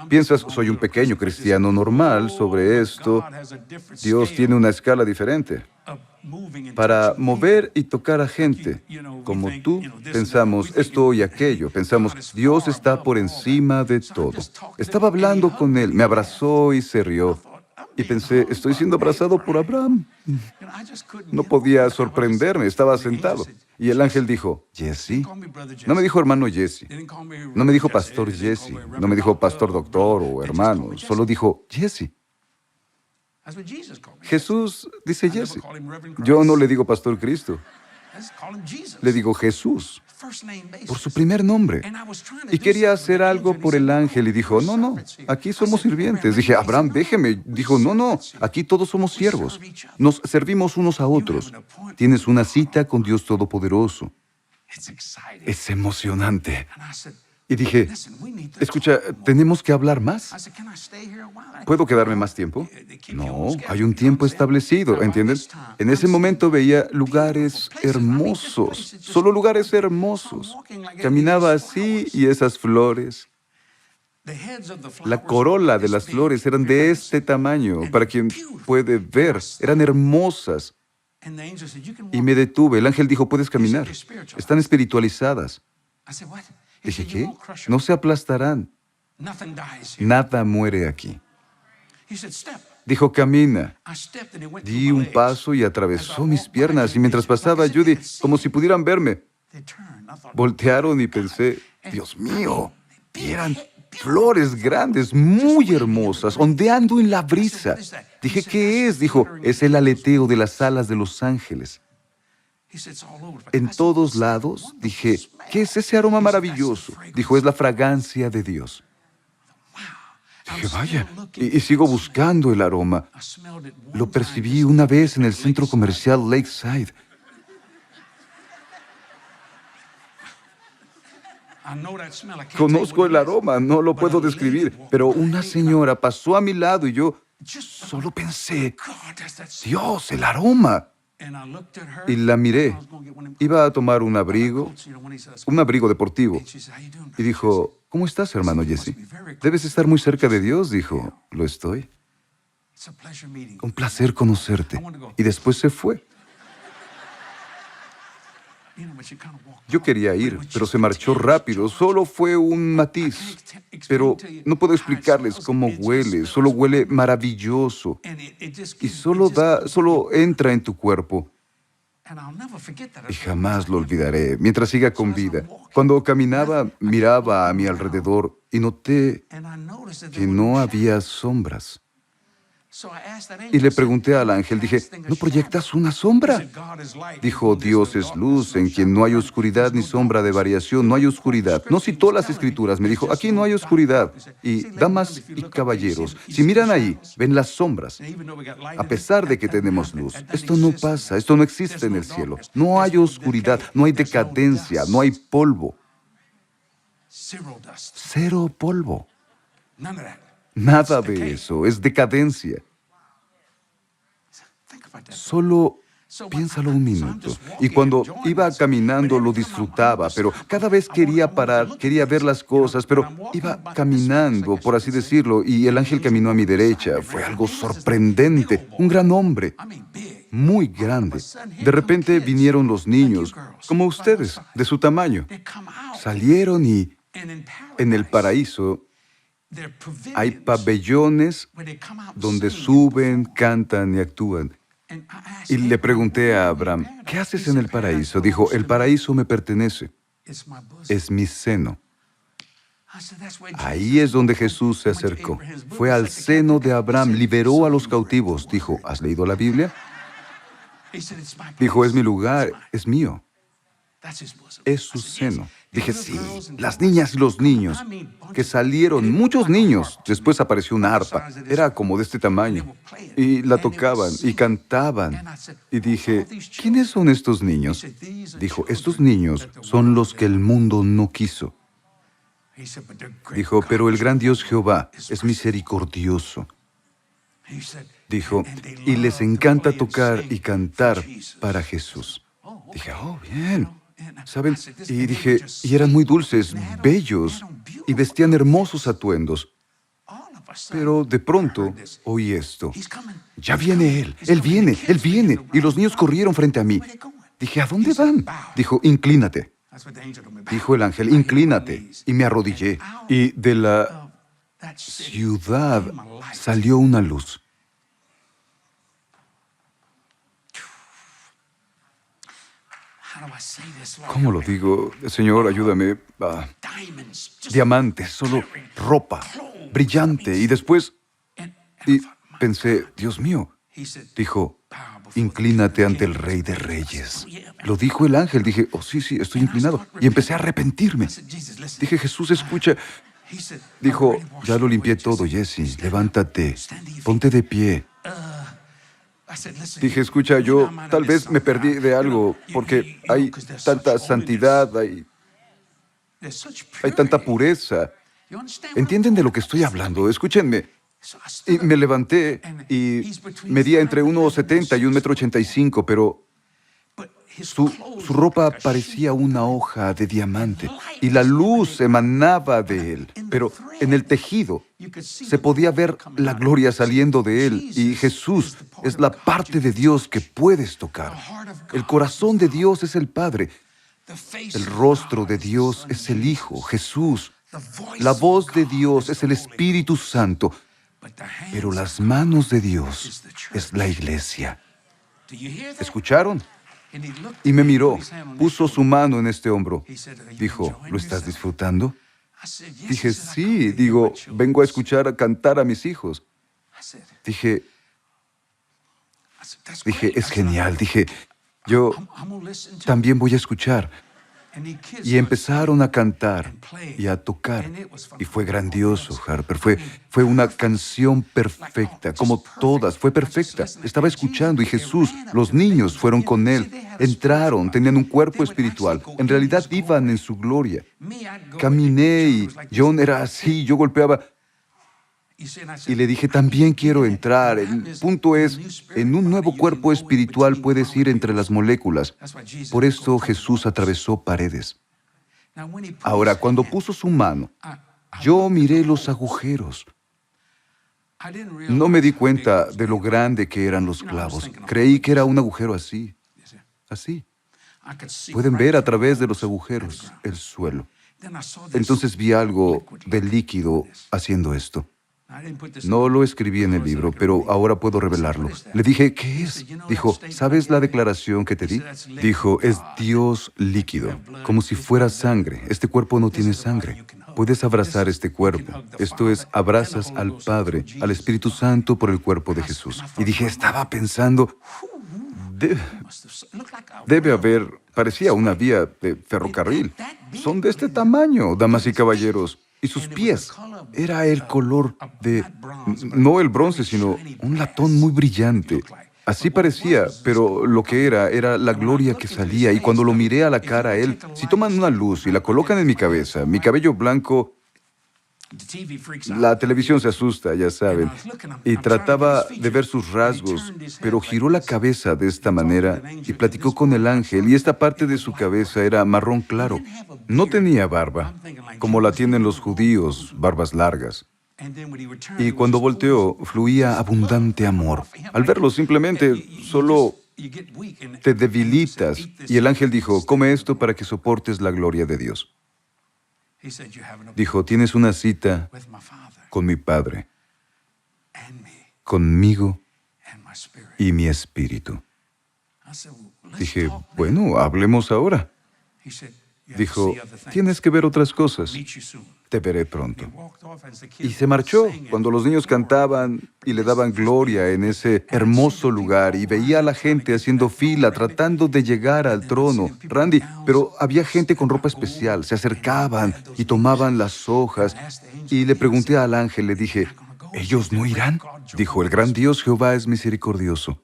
Piensas, soy un pequeño cristiano normal sobre esto. Dios tiene una escala diferente. Para mover y tocar a gente, como tú, pensamos esto y aquello. Pensamos, Dios está por encima de todo. Estaba hablando con él, me abrazó y se rió. Y pensé, estoy siendo abrazado por Abraham. No podía sorprenderme, estaba sentado. Y el ángel dijo, Jesse. No me dijo hermano Jesse. No me dijo pastor Jesse. No me dijo pastor doctor o hermano. Solo dijo, Jesse. Jesús dice Jesse. Yo no le digo pastor Cristo. Le digo Jesús, por su primer nombre. Y quería hacer algo por el ángel y dijo, no, aquí somos sirvientes. Dije, Abraham, déjeme. Dijo, no, aquí todos somos siervos. Nos servimos unos a otros. Tienes una cita con Dios Todopoderoso. Es emocionante. Y dije, escucha, ¿tenemos que hablar más? ¿Puedo quedarme más tiempo? No, hay un tiempo establecido, ¿entienden? En ese momento veía lugares hermosos, solo lugares hermosos. Caminaba así y esas flores. La corola de las flores eran de este tamaño, para quien puede ver, eran hermosas. Y me detuve. El ángel dijo, puedes caminar. Están espiritualizadas. Dije, ¿qué? No se aplastarán. Nada muere aquí. Dijo, camina. Di un paso y atravesó mis piernas. Y mientras pasaba, Judy, como si pudieran verme, voltearon y pensé, Dios mío, y eran flores grandes, muy hermosas, ondeando en la brisa. Dije, ¿qué es? Dijo, es el aleteo de las alas de los ángeles. En todos lados, dije, ¿qué es ese aroma maravilloso? Dijo, es la fragancia de Dios. Dije, vaya, y sigo buscando el aroma. Lo percibí una vez en el centro comercial Lakeside. Conozco el aroma, no lo puedo describir, pero una señora pasó a mi lado y yo Solo pensé, Dios, el aroma. Y la miré. Iba a tomar un abrigo deportivo. Y dijo, ¿cómo estás, hermano Jesse? Debes estar muy cerca de Dios, dijo. Lo estoy. Un placer conocerte. Y después se fue. Yo quería ir, pero se marchó rápido. Solo fue un matiz. Pero no puedo explicarles cómo huele. Solo huele maravilloso. Y solo entra en tu cuerpo. Y jamás lo olvidaré, mientras siga con vida. Cuando caminaba, miraba a mi alrededor y noté que no había sombras. Y le pregunté al ángel, dije, ¿no proyectas una sombra? Dijo, Dios es luz, en quien no hay oscuridad ni sombra de variación, no hay oscuridad. No citó las escrituras, me dijo, aquí no hay oscuridad. Y damas y caballeros, si miran ahí, ven las sombras. A pesar de que tenemos luz, esto no pasa, esto no existe en el cielo. No hay oscuridad, no hay decadencia, no hay polvo. Cero polvo. Nada de eso, es decadencia. Solo piénsalo un minuto. Y cuando iba caminando lo disfrutaba, pero cada vez quería parar, quería ver las cosas, pero iba caminando, por así decirlo, y el ángel caminó a mi derecha. Fue algo sorprendente, un gran hombre, muy grande. De repente vinieron los niños, como ustedes, de su tamaño. Salieron y en el paraíso hay pabellones donde suben, cantan y actúan. Y le pregunté a Abraham, ¿qué haces en el paraíso? Dijo, el paraíso me pertenece. Es mi seno. Ahí es donde Jesús se acercó. Fue al seno de Abraham, liberó a los cautivos. Dijo, ¿has leído la Biblia? Dijo, es mi lugar, es mío. Es su seno. Dije, sí, las niñas y los niños, que salieron, muchos niños. Después apareció una arpa, era como de este tamaño, y la tocaban y cantaban. Y dije, ¿quiénes son estos niños? Dijo, estos niños son los que el mundo no quiso. Dijo, pero el gran Dios Jehová es misericordioso. Dijo, y les encanta tocar y cantar para Jesús. Dije, oh, bien. ¿Saben? Y dije, y eran muy dulces, bellos, y vestían hermosos atuendos. Pero de pronto oí esto. Ya viene él viene. Y los niños corrieron frente a mí. Dije, ¿a dónde van? Dijo, inclínate. Dijo el ángel, inclínate. Y me arrodillé. Y de la ciudad salió una luz. ¿Cómo lo digo? Señor, ayúdame. Diamantes, solo ropa, brillante. Y después, y pensé, Dios mío, dijo, inclínate ante el Rey de Reyes. Lo dijo el ángel. Dije, oh, sí, estoy inclinado. Y empecé a arrepentirme. Dije, Jesús, escucha. Dijo, ya lo limpié todo, Jesse. Levántate, ponte de pie. Dije, escucha, yo tal vez me perdí de algo, porque hay tanta santidad, hay tanta pureza. ¿Entienden de lo que estoy hablando? Escúchenme. Y me levanté y medía entre 1,70 y 1,85 m, pero su ropa parecía una hoja de diamante y la luz emanaba de él, pero en el tejido se podía ver la gloria saliendo de él. Y Jesús es la parte de Dios que puedes tocar. El corazón de Dios es el Padre. El rostro de Dios es el Hijo, Jesús. La voz de Dios es el Espíritu Santo. Pero las manos de Dios es la iglesia. ¿Escucharon? Y me miró, puso su mano en este hombro. Dijo, ¿lo estás disfrutando? Dije, sí. Digo, vengo a escuchar a cantar a mis hijos. Dije, es genial. Dije, yo también voy a escuchar. Y empezaron a cantar y a tocar. Y fue grandioso, Harper. Fue una canción perfecta, como todas. Fue perfecta. Estaba escuchando y Jesús, los niños fueron con él. Entraron, tenían un cuerpo espiritual. En realidad iban en su gloria. Caminé y John era así, yo golpeaba. Y le dije, también quiero entrar. El punto es, en un nuevo cuerpo espiritual puedes ir entre las moléculas. Por esto Jesús atravesó paredes. Ahora, cuando puso su mano, yo miré los agujeros. No me di cuenta de lo grande que eran los clavos. Creí que era un agujero así, así. Pueden ver a través de los agujeros el suelo. Entonces vi algo de líquido haciendo esto. No lo escribí en el libro, pero ahora puedo revelarlo. Le dije, ¿qué es? Dijo, ¿sabes la declaración que te di? Dijo, es Dios líquido, como si fuera sangre. Este cuerpo no tiene sangre. Puedes abrazar este cuerpo. Esto es, abrazas al Padre, al Espíritu Santo por el cuerpo de Jesús. Y dije, estaba pensando, debe haber, parecía una vía de ferrocarril. Son de este tamaño, damas y caballeros. Y sus pies, era el color de, no el bronce, sino un latón muy brillante. Así parecía, pero lo que era la gloria que salía. Y cuando lo miré a la cara a él, si toman una luz y la colocan en mi cabeza, mi cabello blanco, la televisión se asusta, ya saben. Y trataba de ver sus rasgos, pero giró la cabeza de esta manera y platicó con el ángel, y esta parte de su cabeza era marrón claro. No tenía barba, como la tienen los judíos, barbas largas. Y cuando volteó, fluía abundante amor. Al verlo, simplemente, solo te debilitas. Y el ángel dijo, come esto para que soportes la gloria de Dios. Dijo, tienes una cita con mi Padre, conmigo y mi espíritu. Dije, bueno, hablemos ahora. Dijo, tienes que ver otras cosas. Te veré pronto. Y se marchó cuando los niños cantaban y le daban gloria en ese hermoso lugar, y veía a la gente haciendo fila, tratando de llegar al trono. Randy, pero había gente con ropa especial, se acercaban y tomaban las hojas. Y le pregunté al ángel, le dije, ¿ellos no irán? Dijo, el gran Dios Jehová es misericordioso,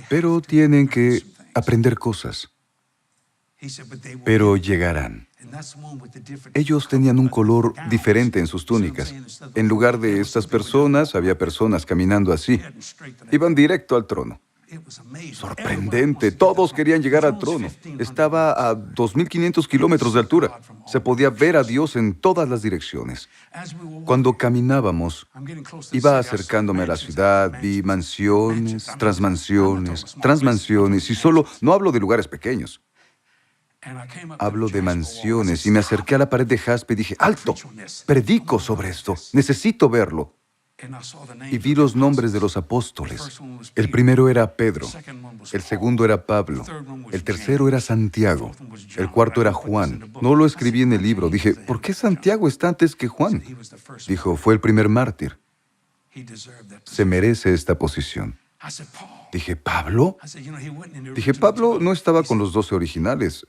pero tienen que aprender cosas. Pero llegarán. Ellos tenían un color diferente en sus túnicas. En lugar de estas personas, había personas caminando así. Iban directo al trono. Sorprendente. Todos querían llegar al trono. Estaba a 2.500 kilómetros de altura. Se podía ver a Dios en todas las direcciones. Cuando caminábamos, iba acercándome a la ciudad, vi mansiones, transmansiones, y solo no hablo de lugares pequeños. Hablo de mansiones, y me acerqué a la pared de jaspe y dije, ¡alto! Predico sobre esto, necesito verlo. Y vi los nombres de los apóstoles. El primero era Pedro, el segundo era Pablo, el tercero era Santiago, el cuarto era Juan. No lo escribí en el libro. Dije, ¿por qué Santiago está antes que Juan? Dijo, fue el primer mártir. Se merece esta posición. Dije, ¿Pablo? Dije, Pablo no estaba con los 12 originales.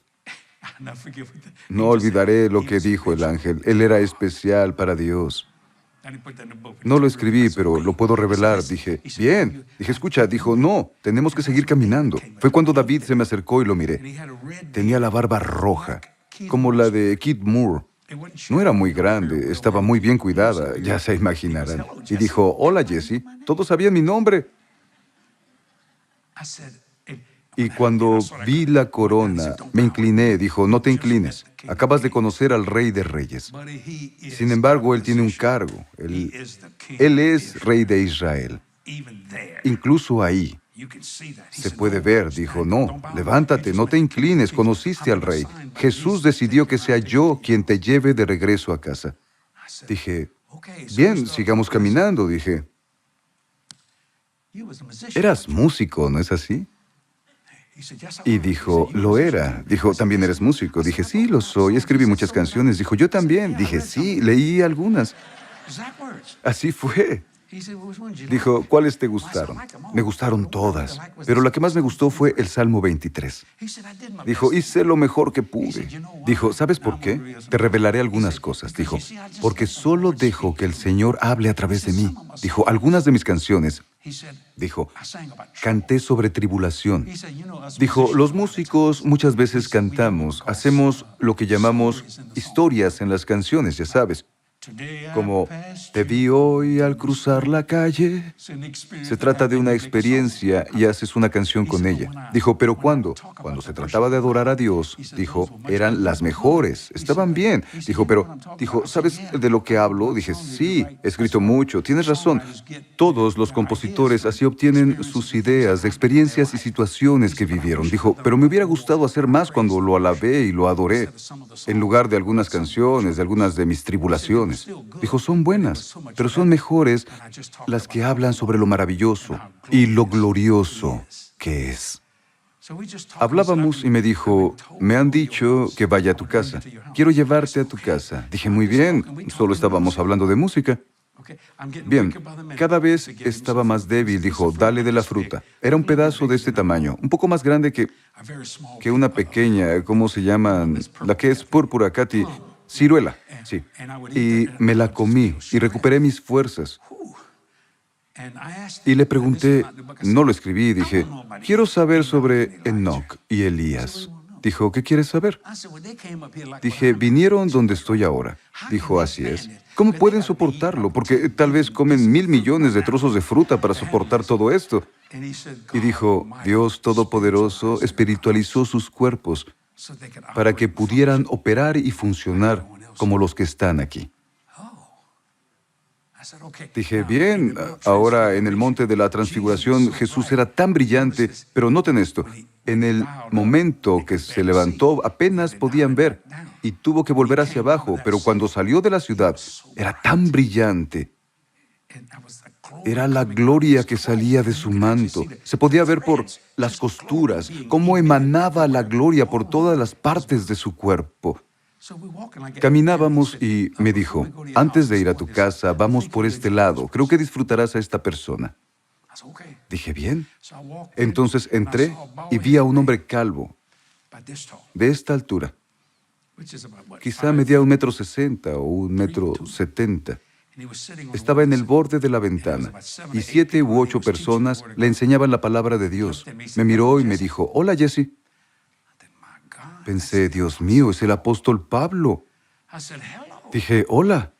No olvidaré lo que dijo el ángel. Él era especial para Dios. No lo escribí, pero lo puedo revelar. Dije, bien. Dije, escucha. Dijo, no, tenemos que seguir caminando. Fue cuando David se me acercó y lo miré. Tenía la barba roja, como la de Kid Moore. No era muy grande, estaba muy bien cuidada, ya se imaginarán. Y dijo, hola, Jesse. Todos sabían mi nombre. Y cuando vi la corona, me incliné. Dijo, no te inclines. Acabas de conocer al Rey de Reyes. Sin embargo, Él tiene un cargo. Él es Rey de Israel. Incluso ahí se puede ver. Dijo, no, levántate, no te inclines. Conociste al Rey. Jesús decidió que sea yo quien te lleve de regreso a casa. Dije, bien, sigamos caminando. Dije, eras músico, ¿no es así? Y dijo, lo era. Dijo, ¿también eres músico? Dije, sí, lo soy. Escribí muchas canciones. Dijo, yo también. Dije, sí, leí algunas. Así fue. Dijo, ¿cuáles te gustaron? Me gustaron todas, pero la que más me gustó fue el Salmo 23. Dijo, hice lo mejor que pude. Dijo, ¿sabes por qué? Te revelaré algunas cosas. Dijo, porque solo dejo que el Señor hable a través de mí. Dijo, algunas de mis canciones. Dijo, canté sobre tribulación. Dijo, los músicos muchas veces cantamos, hacemos lo que llamamos historias en las canciones, ya sabes. Como, te vi hoy al cruzar la calle. Se trata de una experiencia y haces una canción con ella. Dijo, pero ¿cuándo? Cuando se trataba de adorar a Dios, dijo, eran las mejores, estaban bien. Dijo, ¿sabes de lo que hablo? Dije, sí, he escrito mucho, tienes razón. Todos los compositores así obtienen sus ideas de experiencias y situaciones que vivieron. Dijo, pero me hubiera gustado hacer más cuando lo alabé y lo adoré, en lugar de algunas canciones, de algunas de mis tribulaciones. Dijo, son buenas, pero son mejores las que hablan sobre lo maravilloso y lo glorioso que es. Hablábamos y me dijo, me han dicho que vaya a tu casa. Quiero llevarte a tu casa. Dije, muy bien, solo estábamos hablando de música. Bien, cada vez estaba más débil. Dijo, dale de la fruta. Era un pedazo de este tamaño, un poco más grande que una pequeña, ¿cómo se llaman? La que es púrpura, Katy. Ciruela, sí. Y me la comí y recuperé mis fuerzas. Y le pregunté, no lo escribí, dije, quiero saber sobre Enoc y Elías. Dijo, ¿qué quieres saber? Dije, vinieron donde estoy ahora. Dijo, así es. ¿Cómo pueden soportarlo? Porque tal vez comen 1,000 millones de trozos de fruta para soportar todo esto. Y dijo, Dios Todopoderoso espiritualizó sus cuerpos para que pudieran operar y funcionar como los que están aquí. Dije, bien, ahora en el monte de la transfiguración Jesús era tan brillante, pero noten esto, en el momento que se levantó apenas podían ver y tuvo que volver hacia abajo, pero cuando salió de la ciudad era tan brillante. Era la gloria que salía de su manto. Se podía ver por las costuras, cómo emanaba la gloria por todas las partes de su cuerpo. Caminábamos y me dijo, antes de ir a tu casa, vamos por este lado. Creo que disfrutarás a esta persona. Dije, bien. Entonces entré y vi a un hombre calvo, de esta altura. Quizá medía 1,60 m o 1,70 m. Estaba en el borde de la ventana y 7 u 8 personas le enseñaban la palabra de Dios. Me miró y me dijo, hola, Jesse. Pensé, Dios mío, es el apóstol Pablo. Dije, hola.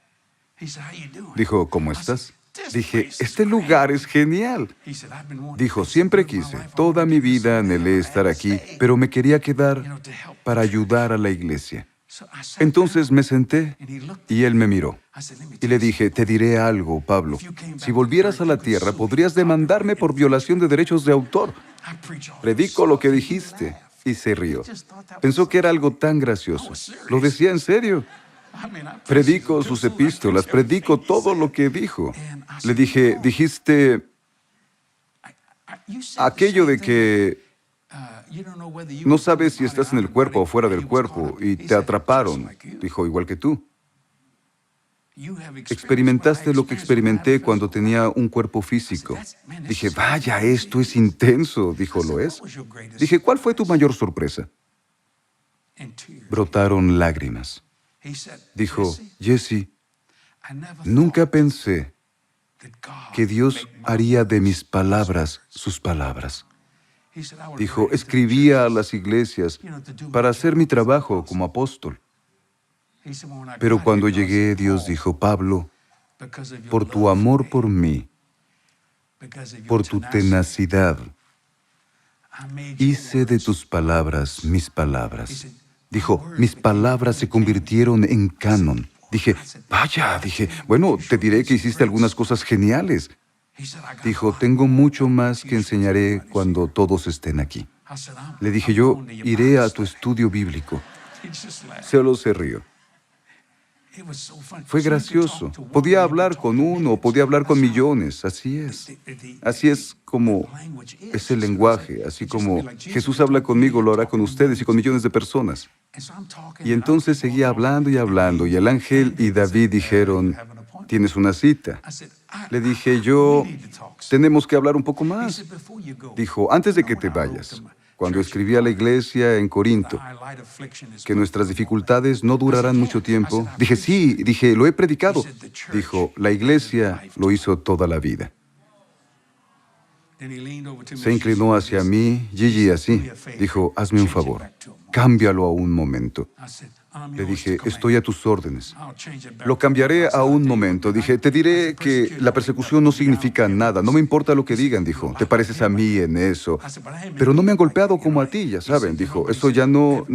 Dijo, ¿cómo estás? Dije, este lugar es genial. Dijo, siempre quise, toda mi vida anhelé estar aquí, pero me quería quedar para ayudar a la iglesia. Entonces me senté y él me miró. Y le dije, te diré algo, Pablo. Si volvieras a la tierra, podrías demandarme por violación de derechos de autor. Predico lo que dijiste. Y se rió. Pensó que era algo tan gracioso. Lo decía en serio. Predico sus epístolas, predico todo lo que dijo. Le dije, dijiste aquello de que no sabes si estás en el cuerpo o fuera del cuerpo y te atraparon. Dijo, igual que tú. Experimentaste lo que experimenté cuando tenía un cuerpo físico. Dije, vaya, esto es intenso. Dijo, ¿lo es? Dije, ¿cuál fue tu mayor sorpresa? Brotaron lágrimas. Dijo, Jesse, nunca pensé que Dios haría de mis palabras sus palabras. Dijo, escribía a las iglesias para hacer mi trabajo como apóstol. Pero cuando llegué, Dios dijo, Pablo, por tu amor por mí, por tu tenacidad, hice de tus palabras mis palabras. Dijo, mis palabras se convirtieron en canon. Dije, vaya, bueno, te diré que hiciste algunas cosas geniales. Dijo, tengo mucho más que enseñaré cuando todos estén aquí. Le dije, yo iré a tu estudio bíblico. Solo se rió. Fue gracioso. Podía hablar con uno, podía hablar con millones. Así es. Así es como es el lenguaje. Así como Jesús habla conmigo, lo hará con ustedes y con millones de personas. Y entonces seguía hablando y hablando. Y el ángel y David dijeron, ¿tienes una cita? Le dije, tenemos que hablar un poco más. Dijo, antes de que te vayas, cuando escribí a la iglesia en Corinto, que nuestras dificultades no durarán mucho tiempo, dije, sí, lo he predicado. Dijo, la iglesia lo hizo toda la vida. Se inclinó hacia mí, Gigi, así. Dijo, hazme un favor, cámbialo a un momento. Le dije, estoy a tus órdenes. Lo cambiaré a un momento. Dije, te diré que la persecución no significa nada. No me importa lo que digan, dijo. Te pareces a mí en eso. Pero no me han golpeado como a ti, ya saben, dijo. Eso ya no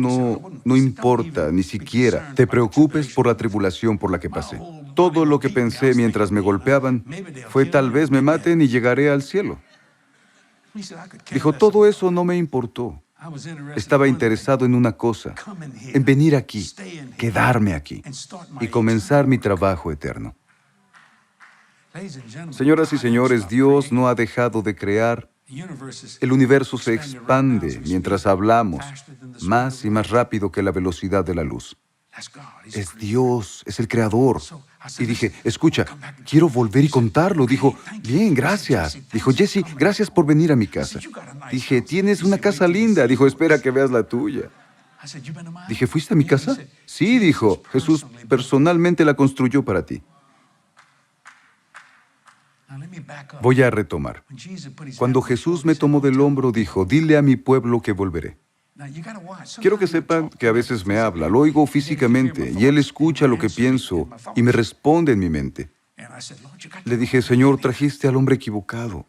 importa, ni siquiera. Te preocupes por la tribulación por la que pasé. Todo lo que pensé mientras me golpeaban fue tal vez me maten y llegaré al cielo. Dijo, todo eso no me importó. Estaba interesado en una cosa, en venir aquí, quedarme aquí y comenzar mi trabajo eterno. Señoras y señores, Dios no ha dejado de crear. El universo se expande mientras hablamos, más y más rápido que la velocidad de la luz. Es Dios, es el Creador. Y dije, escucha, quiero volver y contarlo. Dijo, bien, gracias. Dijo, Jesse, gracias por venir a mi casa. Dije, tienes una casa linda. Dijo, espera que veas la tuya. Dije, ¿fuiste a mi casa? Sí, dijo, Jesús personalmente la construyó para ti. Voy a retomar. Cuando Jesús me tomó del hombro, dijo, dile a mi pueblo que volveré. Quiero que sepan que a veces me habla, lo oigo físicamente, y Él escucha lo que pienso y me responde en mi mente. Le dije, Señor, trajiste al hombre equivocado.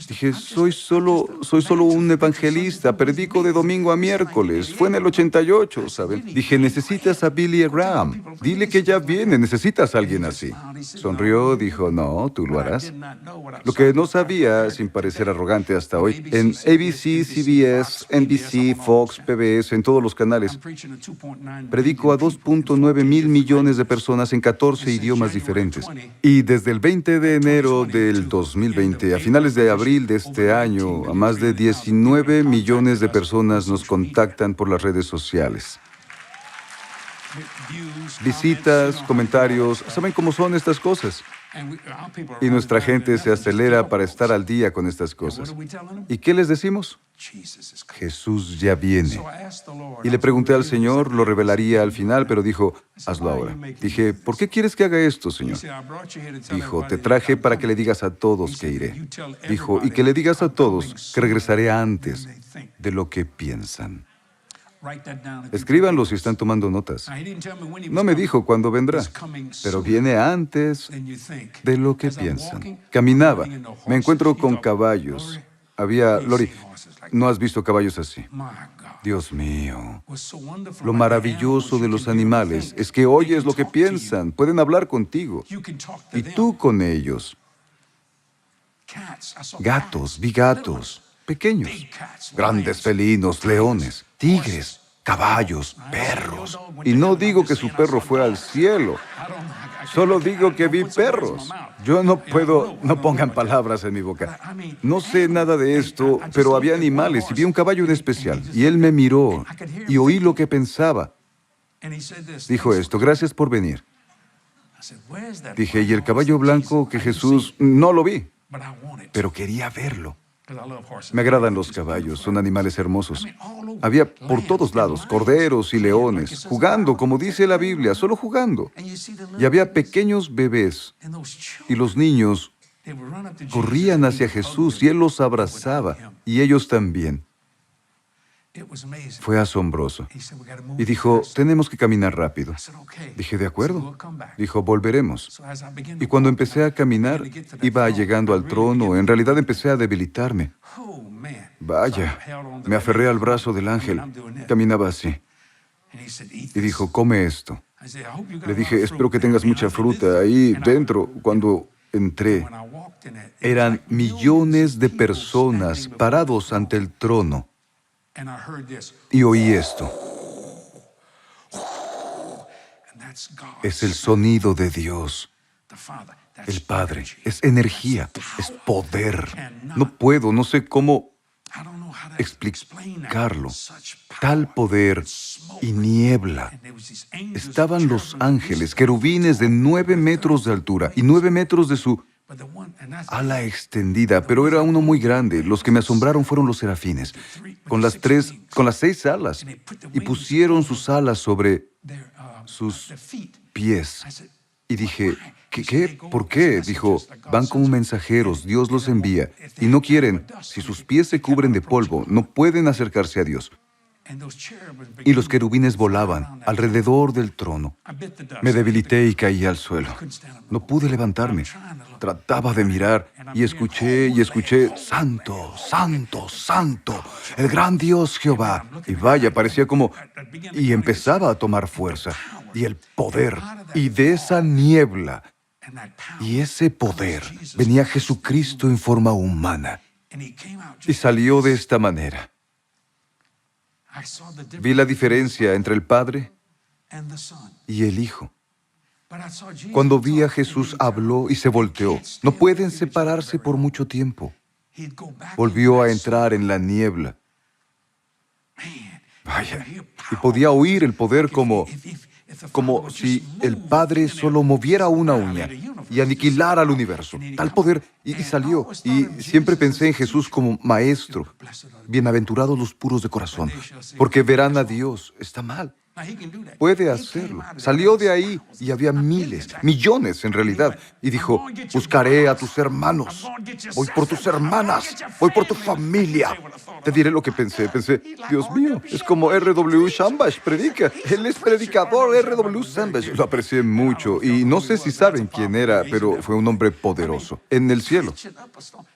Dije, soy solo un evangelista, predico de domingo a miércoles. Fue en el 88, ¿saben? Dije, necesitas a Billy Graham. Dile que ya viene, necesitas a alguien así. Sonrió, dijo, no, tú lo harás. Lo que no sabía, sin parecer arrogante hasta hoy, en ABC, CBS, NBC, Fox, PBS, en todos los canales, predico a 2.9 mil millones de personas en 14 idiomas diferentes. Y desde el 20 de enero del 2020, a finales de abril de este año, a más de 19 millones de personas nos contactan por las redes sociales. Visitas, comentarios, ¿saben cómo son estas cosas? Y nuestra gente se acelera para estar al día con estas cosas. ¿Y qué les decimos? Jesús ya viene. Y le pregunté al Señor, lo revelaría al final, pero dijo, hazlo ahora. Dije, ¿por qué quieres que haga esto, Señor? Dijo, te traje para que le digas a todos que iré. Dijo, y que le digas a todos que regresaré antes de lo que piensan. Escríbanlo si están tomando notas. No me dijo cuándo vendrá, pero viene antes de lo que piensan. Caminaba. Me encuentro con caballos. Lori, ¿no has visto caballos así? Dios mío. Lo maravilloso de los animales es que oyes lo que piensan, pueden hablar contigo, y tú con ellos. Gatos, vi gatos, pequeños, grandes felinos, leones, tigres, caballos, perros. Y no digo que su perro fue al cielo, solo digo que vi perros. Yo no pongan palabras en mi boca. No sé nada de esto, pero había animales y vi un caballo en especial. Y él me miró y oí lo que pensaba. Dijo esto, gracias por venir. Dije, ¿y el caballo blanco que Jesús? No lo vi, pero quería verlo. Me agradan los caballos, son animales hermosos. Había por todos lados corderos y leones, jugando, como dice la Biblia, solo jugando. Y había pequeños bebés, y los niños corrían hacia Jesús y Él los abrazaba, y ellos también. Fue asombroso. Y dijo, tenemos que caminar rápido. Dije, de acuerdo. Dijo, volveremos. Y cuando empecé a caminar, iba llegando al trono. En realidad empecé a debilitarme. Vaya, me aferré al brazo del ángel. Caminaba así. Y dijo, come esto. Le dije, espero que tengas mucha fruta ahí dentro. Cuando entré, eran millones de personas parados ante el trono. Y oí esto. Es el sonido de Dios. El Padre. Es energía. Es poder. No sé cómo explicarlo. Tal poder y niebla. Estaban los ángeles, querubines de 9 metros de altura y 9 metros de su ala extendida, pero era uno muy grande. Los que me asombraron fueron los serafines, con las 6 alas, y pusieron sus alas sobre sus pies. Y dije, ¿qué? ¿Por qué? Dijo, van como mensajeros, Dios los envía, y no quieren, si sus pies se cubren de polvo, no pueden acercarse a Dios. y los querubines volaban alrededor del trono. Me debilité y caí al suelo. No pude levantarme. Trataba de mirar y escuché, Santo, Santo, Santo, el gran Dios Jehová. Y vaya, parecía como... Y empezaba a tomar fuerza. Y el poder. Y de esa niebla y ese poder venía Jesucristo en forma humana. Y salió de esta manera. Vi la diferencia entre el Padre y el Hijo. Cuando vi a Jesús, habló y se volteó. No pueden separarse por mucho tiempo. Volvió a entrar en la niebla. Vaya, y podía oír el poder como si el Padre solo moviera una uña y aniquilara al universo. Tal poder, y salió. Y siempre pensé en Jesús como maestro. Bienaventurados los puros de corazón, porque verán a Dios. Está mal. Puede hacerlo. Salió de ahí y había miles, millones en realidad. Y dijo, buscaré a tus hermanos. Voy por tus hermanas. Voy por tu familia. Te diré lo que pensé. Pensé, Dios mío, es como R.W. Shambash predica. Él es predicador, R.W. Shambash. Lo aprecié mucho y no sé si saben quién era, pero fue un hombre poderoso en el cielo.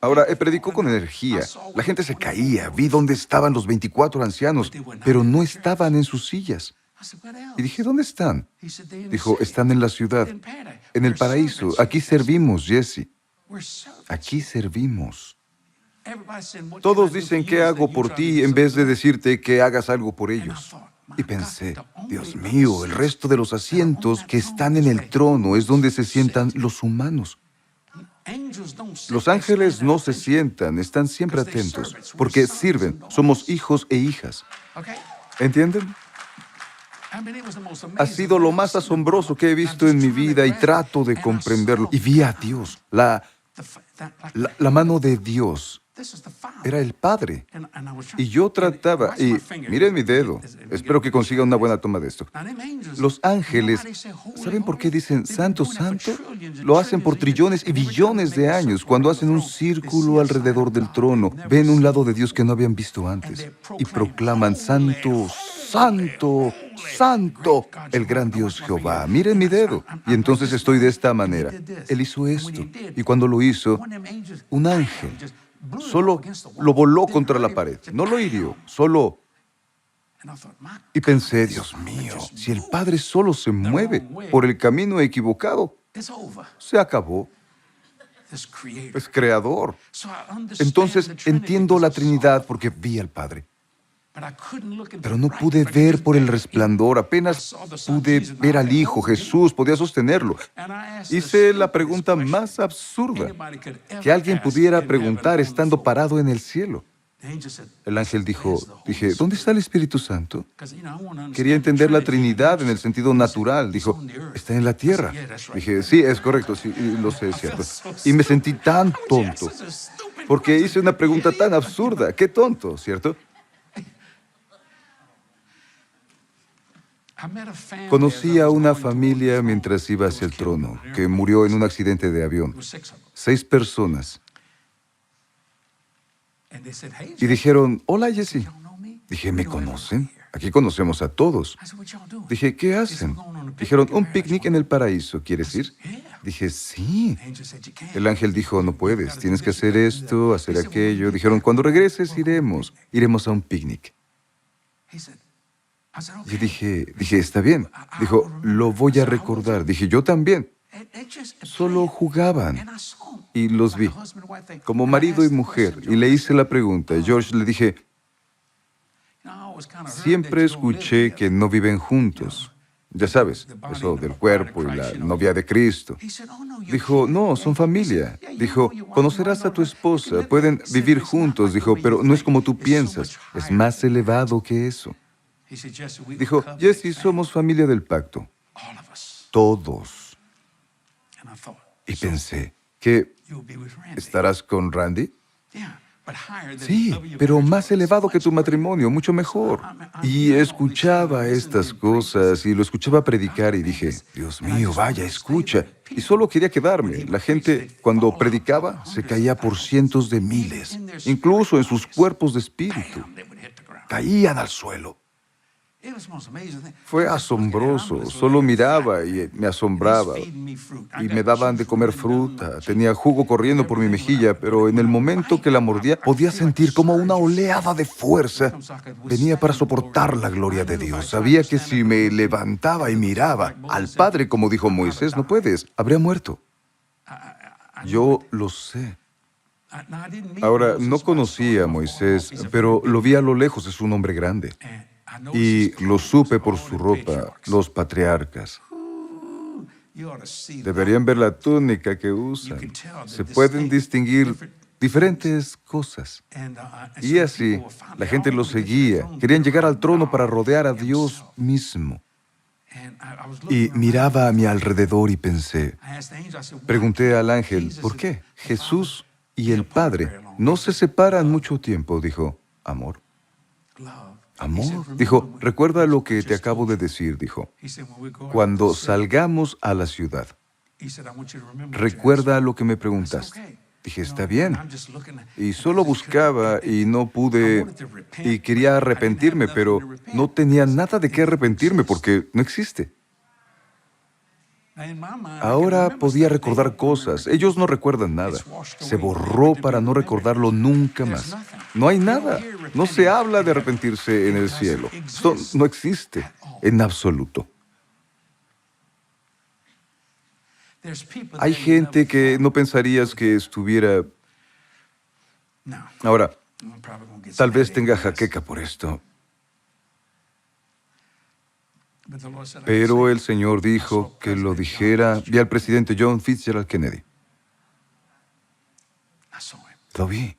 Ahora, predicó con energía. La gente se caía. Vi dónde estaban los 24 ancianos, pero no estaban en sus sillas. Y dije, ¿dónde están? Dijo, están en la ciudad, en el paraíso. Aquí servimos, Jesse. Aquí servimos. Todos dicen, ¿qué hago por ti? En vez de decirte que hagas algo por ellos. Y pensé, Dios mío, el resto de los asientos que están en el trono es donde se sientan los humanos. Los ángeles no se sientan, están siempre atentos, porque sirven. Somos hijos e hijas. ¿Entienden? Ha sido lo más asombroso que he visto en mi vida y trato de comprenderlo. Y vi a Dios, la mano de Dios. Era el Padre. Y yo trataba, y miren mi dedo, espero que consiga una buena toma de esto. Los ángeles, ¿saben por qué dicen Santo, Santo? Lo hacen por trillones y billones de años. Cuando hacen un círculo alrededor del trono, ven un lado de Dios que no habían visto antes. Y proclaman, Santo, Santo, Santo, el gran Dios Jehová. Miren mi dedo. Y entonces estoy de esta manera. Él hizo esto. Y cuando lo hizo, un ángel solo lo voló contra la pared. No lo hirió, solo... Y pensé, Dios mío, si el Padre solo se mueve por el camino equivocado, se acabó. Es creador. Entonces entiendo la Trinidad porque vi al Padre. Pero no pude ver por el resplandor, apenas pude ver al Hijo, Jesús, podía sostenerlo. Hice la pregunta más absurda que alguien pudiera preguntar estando parado en el cielo. El ángel dije, ¿dónde está el Espíritu Santo? Quería entender la Trinidad en el sentido natural. Dijo, está en la tierra. Dije, sí, es correcto, sí, lo sé, es cierto. Y me sentí tan tonto, porque hice una pregunta tan absurda. Qué tonto, ¿cierto? Conocí a una familia mientras iba hacia el trono, que murió en un accidente de avión. 6 personas. Y dijeron, hola, Jesse. Dije, ¿me conocen? Aquí conocemos a todos. Dije, ¿qué hacen? Dijeron, un picnic en el paraíso. ¿Quieres ir? Dije, sí. El ángel dijo, no puedes, tienes que hacer esto, hacer aquello. Dijeron, cuando regreses iremos a un picnic. Y dije, está bien. Dijo, lo voy a recordar. Dije, yo también. Solo jugaban. Y los vi, como marido y mujer. Y le hice la pregunta. George le dije, siempre escuché que no viven juntos. Ya sabes, eso del cuerpo y la novia de Cristo. Dijo, no, son familia. Dijo, conocerás a tu esposa, pueden vivir juntos. Dijo, pero no es como tú piensas, es más elevado que eso. Dijo, Jesse, somos familia del pacto. Todos. Y pensé, ¿que estarás con Randy? Sí, pero más elevado que tu matrimonio, mucho mejor. Y escuchaba estas cosas y lo escuchaba predicar y dije, Dios mío, vaya, escucha. Y solo quería quedarme. La gente, cuando predicaba, se caía por cientos de miles, incluso en sus cuerpos de espíritu. Caían al suelo. Fue asombroso. Solo miraba y me asombraba. Y me daban de comer fruta. Tenía jugo corriendo por mi mejilla, pero en el momento que la mordía, podía sentir como una oleada de fuerza venía para soportar la gloria de Dios. Sabía que si me levantaba y miraba al Padre, como dijo Moisés, no puedes, habría muerto. Yo lo sé. Ahora, no conocía a Moisés, pero lo vi a lo lejos, es un hombre grande. Y lo supe por su ropa, los patriarcas. Deberían ver la túnica que usan. Se pueden distinguir diferentes cosas. Y así, la gente los seguía. Querían llegar al trono para rodear a Dios mismo. Y miraba a mi alrededor y pensé, pregunté al ángel, ¿por qué? Jesús y el Padre no se separan mucho tiempo, dijo, amor. Amor. Dijo, recuerda lo que te acabo de decir, dijo. Cuando salgamos a la ciudad, recuerda lo que me preguntaste. Dije, está bien. Y solo buscaba y no pude, y quería arrepentirme, pero no tenía nada de qué arrepentirme porque no existe. Ahora podía recordar cosas. Ellos no recuerdan nada. Se borró para no recordarlo nunca más. No hay nada. No se habla de arrepentirse en el cielo. Esto no existe en absoluto. Hay gente que no pensarías que estuviera... Ahora, tal vez tenga jaqueca por esto. Pero el Señor dijo que lo dijera. Vi al presidente John Fitzgerald Kennedy. Lo vi.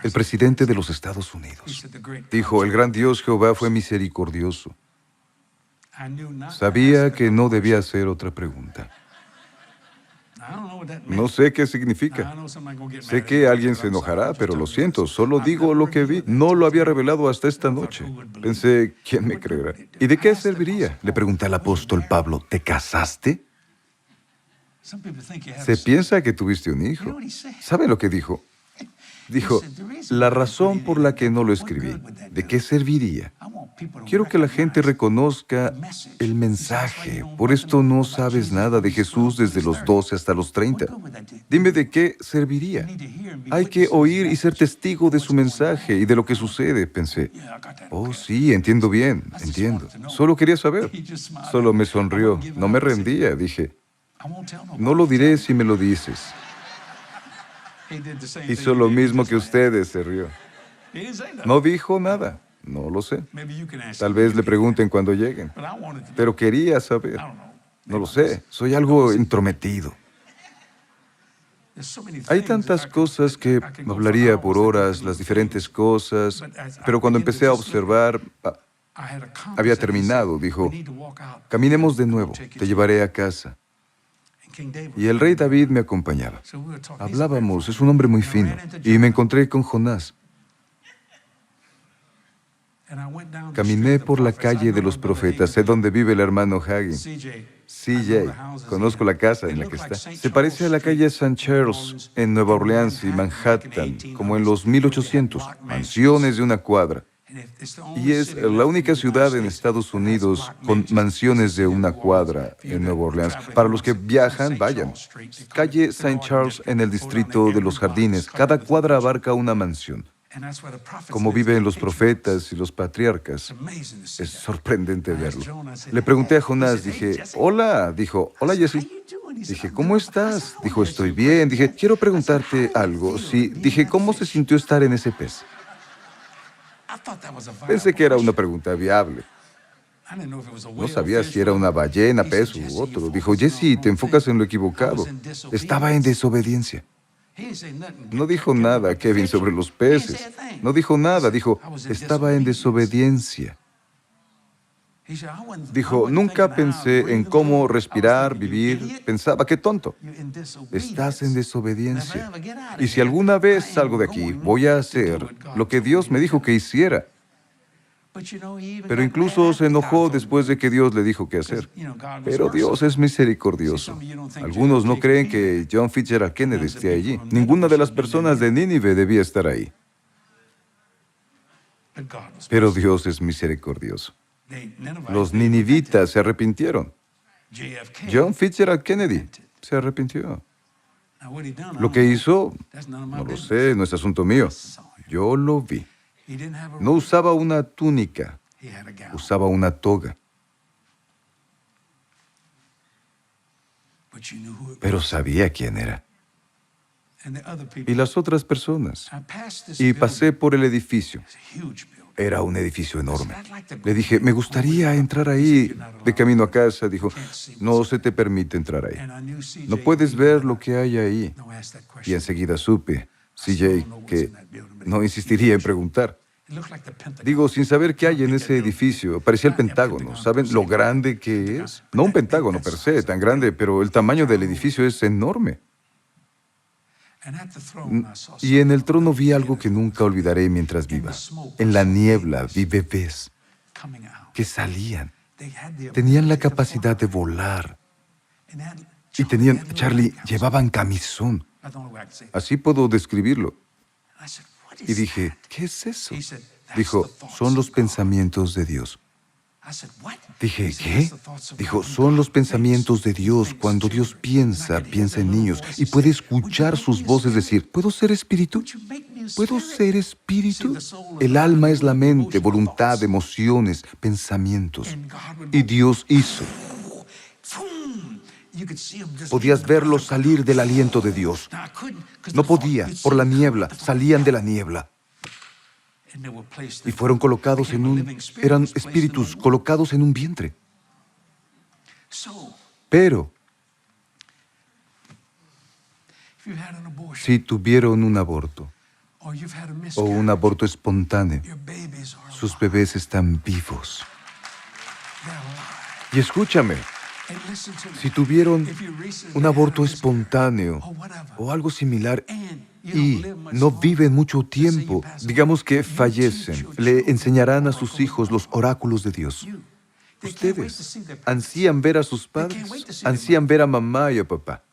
El presidente de los Estados Unidos. Dijo, el gran Dios Jehová fue misericordioso. Sabía que no debía hacer otra pregunta. No sé qué significa. Sé que alguien se enojará, pero lo siento, solo digo lo que vi. No lo había revelado hasta esta noche. Pensé, ¿quién me creerá? ¿Y de qué serviría? Le pregunté al apóstol Pablo, ¿te casaste? Se piensa que tuviste un hijo. ¿Sabe lo que dijo? Dijo, la razón por la que no lo escribí, ¿de qué serviría? Quiero que la gente reconozca el mensaje. Por esto no sabes nada de Jesús desde los 12 hasta los 30. Dime de qué serviría. Hay que oír y ser testigo de su mensaje y de lo que sucede, pensé. Oh, sí, entiendo bien, entiendo. Solo quería saber. Solo me sonrió. No me rendía, dije. No lo diré si me lo dices. Hizo lo mismo que ustedes, se rió. No dijo nada. No lo sé. Tal vez le pregunten cuando lleguen. Pero quería saber. No lo sé. Soy algo entrometido. Hay tantas cosas que hablaría por horas, las diferentes cosas. Pero cuando empecé a observar, había terminado. Dijo, caminemos de nuevo. Te llevaré a casa. Y el rey David me acompañaba. Hablábamos, es un hombre muy fino. Y me encontré con Jonás. Caminé por la calle de los profetas, sé dónde vive el hermano Hagin. CJ, conozco la casa en la que está. Se parece a la calle St. Charles en Nueva Orleans y Manhattan, como en los 1800, mansiones de una cuadra. Y es la única ciudad en Estados Unidos con mansiones de una cuadra en Nueva Orleans. Para los que viajan, vayan. Calle St. Charles en el distrito de los Jardines. Cada cuadra abarca una mansión. Como viven los profetas y los patriarcas. Es sorprendente verlo. Le pregunté a Jonás, dije, hola. Dijo, hola, Jesse. Dije, ¿cómo estás? Dijo, estoy bien. Dije, quiero preguntarte algo. Sí. Dije, ¿cómo se sintió estar en ese pez? Pensé que era una pregunta viable. No sabía si era una ballena, pez u otro. Dijo, Jesse, te enfocas en lo equivocado. Estaba en desobediencia. No dijo nada, Kevin, sobre los peces. No dijo nada, dijo, estaba en desobediencia. Dijo, nunca pensé en cómo respirar, vivir. Pensaba, qué tonto. Estás en desobediencia. Y si alguna vez salgo de aquí, voy a hacer lo que Dios me dijo que hiciera. Pero incluso se enojó después de que Dios le dijo qué hacer. Pero Dios es misericordioso. Algunos no creen que John Fitzgerald Kennedy esté allí. Ninguna de las personas de Nínive debía estar ahí. Pero Dios es misericordioso. Los ninivitas se arrepintieron. John Fitzgerald Kennedy se arrepintió. Lo que hizo, no lo sé, no es asunto mío. Yo lo vi. No usaba una túnica, usaba una toga. Pero sabía quién era. Y las otras personas. Y pasé por el edificio. Era un edificio enorme. Le dije, me gustaría entrar ahí. De camino a casa, dijo, no se te permite entrar ahí. No puedes ver lo que hay ahí. Y enseguida supe, CJ, que no insistiría en preguntar. Digo, sin saber qué hay en ese edificio, parecía el Pentágono. ¿Saben lo grande que es? No un Pentágono per se, tan grande, pero el tamaño del edificio es enorme. Y en el trono vi algo que nunca olvidaré mientras viva. En la niebla vi bebés que salían. Tenían la capacidad de volar. Y Charlie, llevaban camisón. Así puedo describirlo. Y dije, ¿qué es eso? Dijo, son los pensamientos de Dios. Dije, ¿qué? Dijo, son los pensamientos de Dios. Cuando Dios piensa en niños y puede escuchar sus voces decir, ¿puedo ser espíritu? ¿Puedo ser espíritu? El alma es la mente, voluntad, emociones, pensamientos. Y Dios hizo. Podías verlos salir del aliento de Dios. No podía, por la niebla, salían de la niebla. Y fueron colocados eran espíritus colocados en un vientre. Pero, si tuvieron un aborto, o un aborto espontáneo, sus bebés están vivos. Y escúchame, si tuvieron un aborto espontáneo, o algo similar, y no viven mucho tiempo, digamos que fallecen, le enseñarán a sus hijos los oráculos de Dios. Ustedes ansían ver a sus padres, ansían ver a mamá y a papá.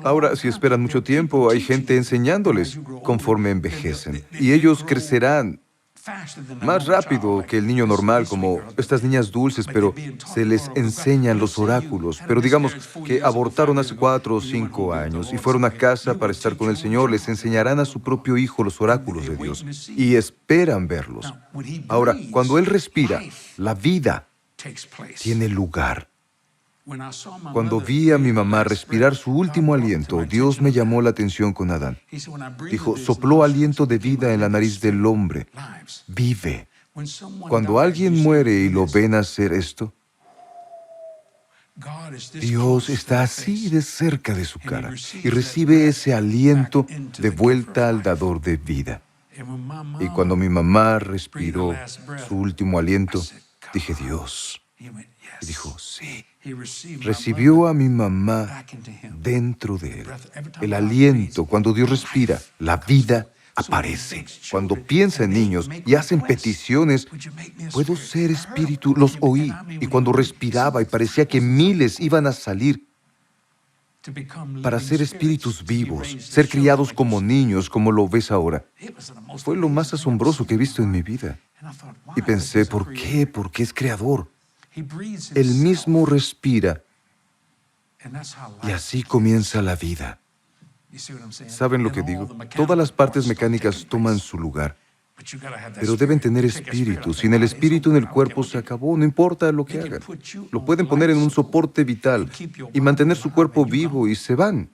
Ahora, si esperan mucho tiempo, hay gente enseñándoles conforme envejecen, y ellos crecerán más rápido que el niño normal, como estas niñas dulces, pero se les enseñan los oráculos. Pero digamos que abortaron hace 4 o 5 años y fueron a casa para estar con el Señor, les enseñarán a su propio hijo los oráculos de Dios y esperan verlos. Ahora, cuando Él respira, la vida tiene lugar. Cuando vi a mi mamá respirar su último aliento, Dios me llamó la atención con Adán. Dijo, sopló aliento de vida en la nariz del hombre. Vive. Cuando alguien muere y lo ven hacer esto, Dios está así de cerca de su cara y recibe ese aliento de vuelta al dador de vida. Y cuando mi mamá respiró su último aliento, dije, Dios. Y dijo, sí. Recibió a mi mamá dentro de él. El aliento, cuando Dios respira, la vida aparece. Cuando piensa en niños y hacen peticiones, ¿puedo ser espíritu? Los oí. Y cuando respiraba y parecía que miles iban a salir para ser espíritus vivos, ser criados como niños, como lo ves ahora. Fue lo más asombroso que he visto en mi vida. Y pensé, ¿por qué? Porque es creador. Él mismo respira y así comienza la vida. ¿Saben lo que digo? Todas las partes mecánicas toman su lugar, pero deben tener espíritu. Sin el espíritu en el cuerpo se acabó, no importa lo que hagan. Lo pueden poner en un soporte vital y mantener su cuerpo vivo y se van.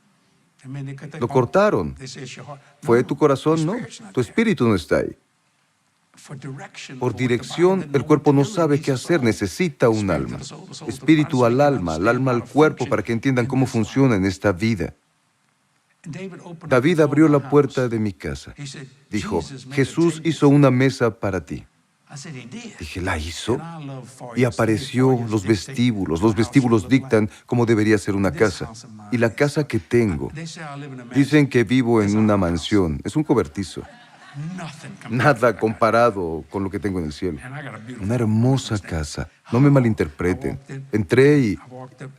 Lo cortaron. ¿Fue tu corazón? No. Tu espíritu no está ahí. Por dirección, el cuerpo no sabe qué hacer, necesita un alma. Espíritu al alma, el alma al cuerpo, para que entiendan cómo funciona en esta vida. David abrió la puerta de mi casa. Dijo, Jesús hizo una mesa para ti. Dije, ¿la hizo? Y apareció los vestíbulos. Los vestíbulos dictan cómo debería ser una casa. Y la casa que tengo, dicen que vivo en una mansión. Es un cobertizo. Nada comparado con lo que tengo en el cielo. Una hermosa casa. No me malinterpreten. Entré y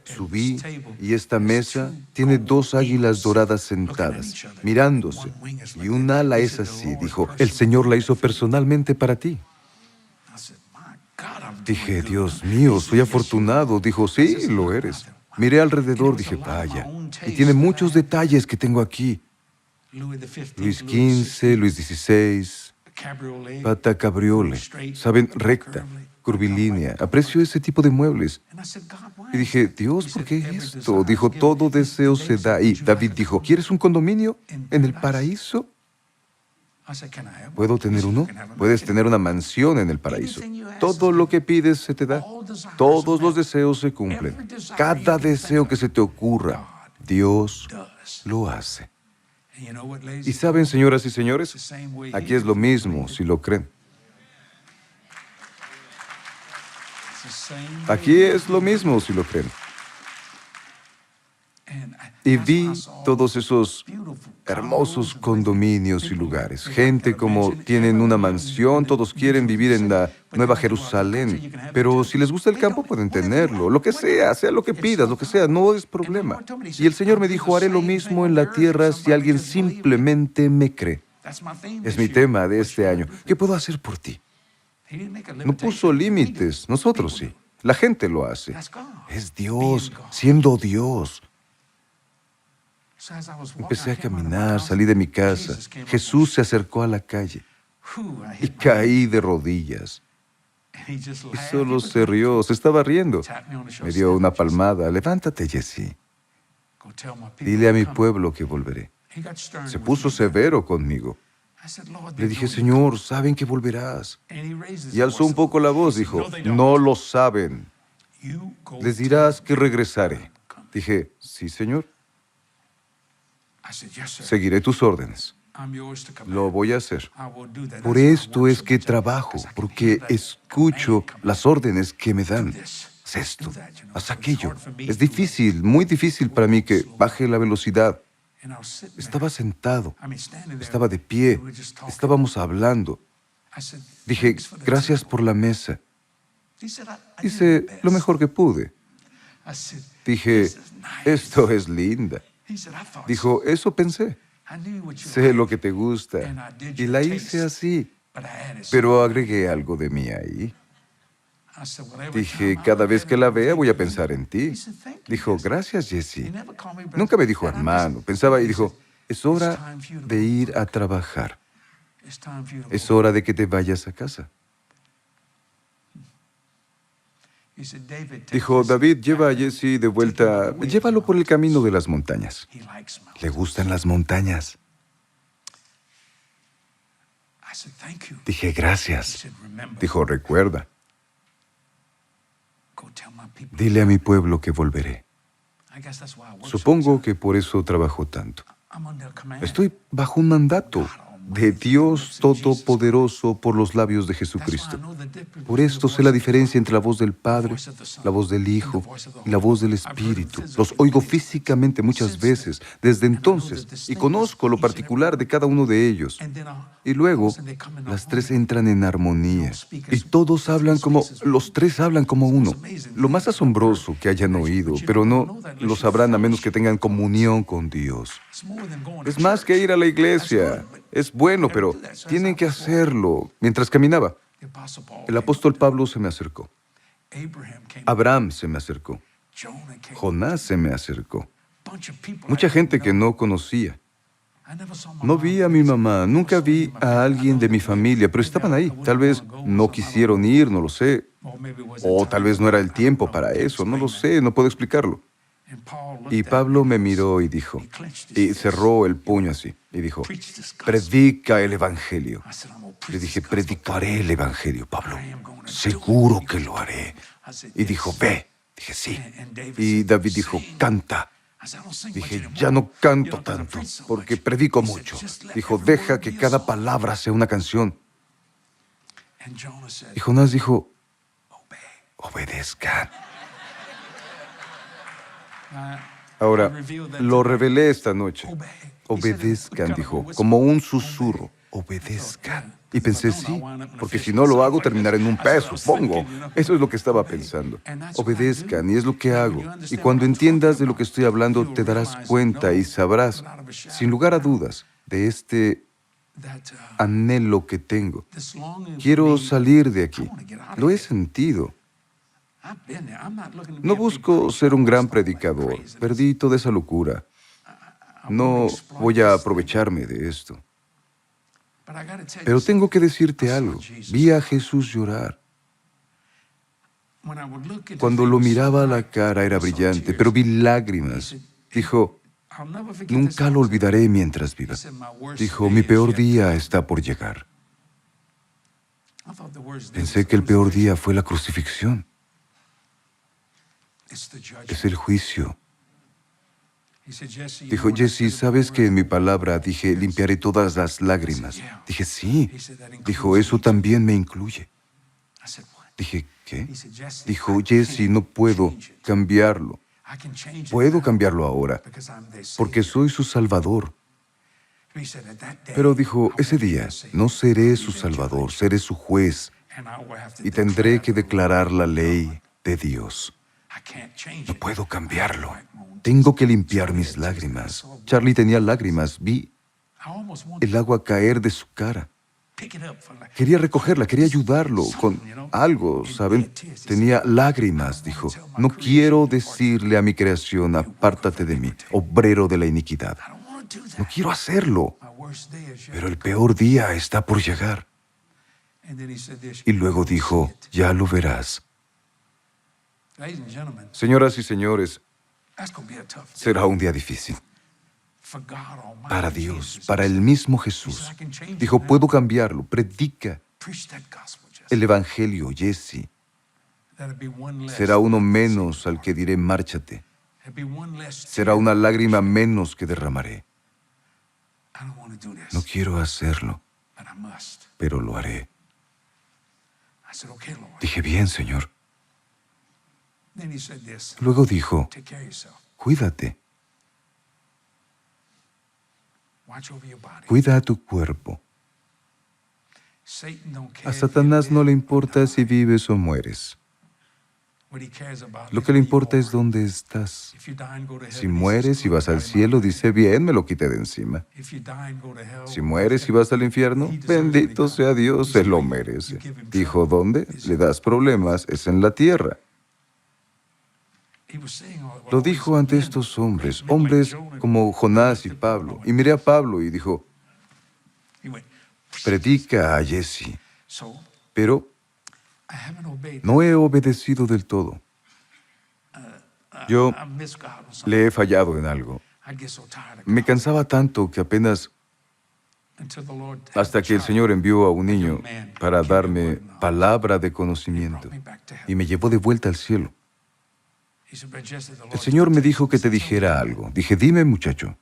subí, y esta mesa tiene dos águilas doradas sentadas, mirándose, y un ala es así. Dijo, el Señor la hizo personalmente para ti. Dije, Dios mío, soy afortunado. Dijo, sí, lo eres. Miré alrededor, dije, vaya, y tiene muchos detalles que tengo aquí. Luis XV, Luis XVI, pata cabriole, saben, recta, curvilínea. Aprecio ese tipo de muebles. Y dije, Dios, ¿por qué esto? Dijo, todo deseo se da. Y David dijo, ¿quieres un condominio en el paraíso? ¿Puedo tener uno? Puedes tener una mansión en el paraíso. Todo lo que pides se te da. Todos los deseos se cumplen. Cada deseo que se te ocurra, Dios lo hace. Y saben, señoras y señores, aquí es lo mismo, si lo creen. Aquí es lo mismo, si lo creen. Y vi todos esos hermosos condominios y lugares. Gente como tienen una mansión, todos quieren vivir en la Nueva Jerusalén. Pero si les gusta el campo, pueden tenerlo. Lo que sea lo que pidas, lo que sea, no es problema. Y el Señor me dijo, haré lo mismo en la tierra si alguien simplemente me cree. Es mi tema de este año. ¿Qué puedo hacer por ti? No puso límites, nosotros sí. La gente lo hace. Es Dios, siendo Dios. Empecé a caminar, salí de mi casa. Jesús se acercó a la calle y caí de rodillas. Y solo se rió, se estaba riendo. Me dio una palmada. Levántate, Jesse. Dile a mi pueblo que volveré. Se puso severo conmigo. Le dije, Señor, saben que volverás. Y alzó un poco la voz, dijo, no lo saben. Les dirás que regresaré. Dije, sí, Señor. Seguiré tus órdenes. Lo voy a hacer. Por esto es que trabajo, porque escucho las órdenes que me dan. Haz esto, haz aquello. Es difícil, muy difícil para mí que baje la velocidad. Estaba sentado, estaba de pie, estábamos hablando. Dije, gracias por la mesa. Hice lo mejor que pude. Dije, esto es linda. Dijo, eso pensé. Sé lo que te gusta. Y la hice así. Pero agregué algo de mí ahí. Dije, cada vez que la vea voy a pensar en ti. Dijo, gracias, Jesse. Nunca me dijo hermano. Pensaba y dijo, es hora de ir a trabajar. Es hora de que te vayas a casa. Dijo, David, lleva a Jesse de vuelta, llévalo por el camino de las montañas. Le gustan las montañas. Dije, gracias. Dijo, recuerda. Dile a mi pueblo que volveré. Supongo que por eso trabajo tanto. Estoy bajo un mandato de Dios Todopoderoso por los labios de Jesucristo. Por esto sé la diferencia entre la voz del Padre, la voz del Hijo y la voz del Espíritu. Los oigo físicamente muchas veces, desde entonces, y conozco lo particular de cada uno de ellos. Y luego, las tres entran en armonía, y todos hablan los tres hablan como uno. Lo más asombroso que hayan oído, pero no lo sabrán a menos que tengan comunión con Dios. Es más que ir a la iglesia. Es bueno, pero tienen que hacerlo. Mientras caminaba, el apóstol Pablo se me acercó. Abraham se me acercó. Jonás se me acercó. Mucha gente que no conocía. No vi a mi mamá, nunca vi a alguien de mi familia, pero estaban ahí. Tal vez no quisieron ir, no lo sé. O tal vez no era el tiempo para eso, no lo sé, no puedo explicarlo. Y Pablo me miró y dijo, y cerró el puño así, y dijo, predica el Evangelio. Le dije, predicaré el Evangelio, Pablo. Seguro que lo haré. Y dijo, ve. Dije, sí. Y David dijo, canta. Dije, ya no canto tanto, porque predico mucho. Dijo, deja que cada palabra sea una canción. Y Jonás dijo, obedezcan. Ahora, lo revelé esta noche. Obedezcan, dijo, como un susurro. obedezcan. Y pensé, sí, porque si no lo hago, terminaré en un pez, supongo. Eso es lo que estaba pensando. Obedezcan, y es lo que hago. Y cuando entiendas de lo que estoy hablando, te darás cuenta y sabrás, sin lugar a dudas, de este anhelo que tengo. Quiero salir de aquí. Lo he sentido. No busco ser un gran predicador. Perdí toda esa locura. No voy a aprovecharme de esto. Pero tengo que decirte algo. Vi a Jesús llorar. Cuando lo miraba a la cara era brillante, pero vi lágrimas. Dijo, nunca lo olvidaré mientras viva. Dijo, mi peor día está por llegar. Pensé que el peor día fue la crucifixión. Es el juicio. Dijo, Jesse, ¿sabes que en mi palabra dije, limpiaré todas las lágrimas? Dije, sí. Dijo, eso también me incluye. Dije, ¿qué? Dijo, Jesse, no puedo cambiarlo. Puedo cambiarlo ahora, porque soy su Salvador. Pero dijo, ese día no seré su Salvador, seré su juez y tendré que declarar la ley de Dios. No puedo cambiarlo. Tengo que limpiar mis lágrimas. Charlie tenía lágrimas. Vi el agua caer de su cara. Quería recogerla, quería ayudarlo con algo, ¿saben? Tenía lágrimas, dijo. No quiero decirle a mi creación, apártate de mí, obrero de la iniquidad. No quiero hacerlo, pero el peor día está por llegar. Y luego dijo, ya lo verás. Señoras y señores, será un día difícil. Para Dios, para el mismo Jesús. Dijo, puedo cambiarlo. Predica el Evangelio, Jesse. Será uno menos al que diré, márchate. Será una lágrima menos que derramaré. No quiero hacerlo, pero lo haré. Dije, bien, Señor. Luego dijo, cuídate. Cuida a tu cuerpo. A Satanás no le importa si vives o mueres. Lo que le importa es dónde estás. Si mueres y vas al cielo, dice, bien, me lo quité de encima. Si mueres y vas al infierno, bendito sea Dios, Él lo merece. Dijo, ¿dónde? Le das problemas, es en la tierra. Lo dijo ante estos hombres como Jonás y Pablo. Y miré a Pablo y dijo, predica a Jesse, pero no he obedecido del todo. Yo le he fallado en algo. Me cansaba tanto que apenas hasta que el Señor envió a un niño para darme palabra de conocimiento y me llevó de vuelta al cielo. El Señor me dijo que te dijera algo. Dije, dime, muchacho.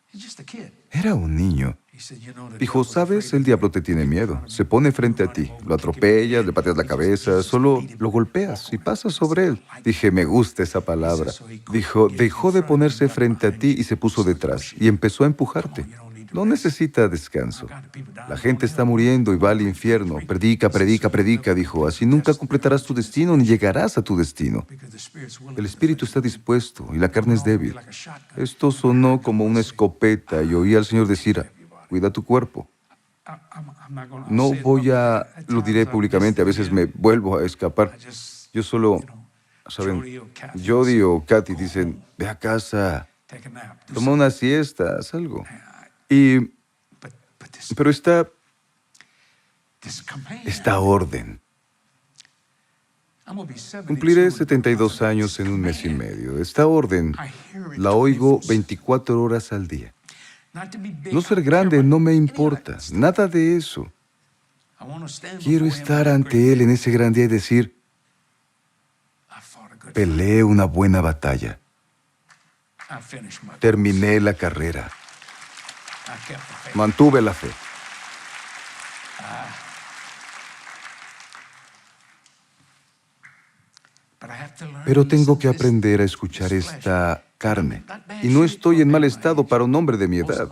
Era un niño. Dijo, ¿sabes? El diablo te tiene miedo. Se pone frente a ti. Lo atropellas, le pateas la cabeza, solo lo golpeas y pasas sobre él. Dije, me gusta esa palabra. Dijo, dejó de ponerse frente a ti y se puso detrás y empezó a empujarte. No necesita descanso. La gente está muriendo y va al infierno. Predica, predica, predica, dijo. Así nunca completarás tu destino ni llegarás a tu destino. El espíritu está dispuesto y la carne es débil. Esto sonó como una escopeta y oí al Señor decir, cuida tu cuerpo. No lo diré públicamente, a veces me vuelvo a escapar. Yo solo, ¿saben? Jody o Kathy dicen, ve a casa, toma una siesta, haz algo. Pero esta orden. Cumpliré 72 años en un mes y medio. Esta orden la oigo 24 horas al día. No ser grande no me importa, nada de eso. Quiero estar ante Él en ese gran día y decir, peleé una buena batalla. Terminé la carrera. Mantuve la fe. Pero tengo que aprender a escuchar esta carne. Y no estoy en mal estado para un hombre de mi edad.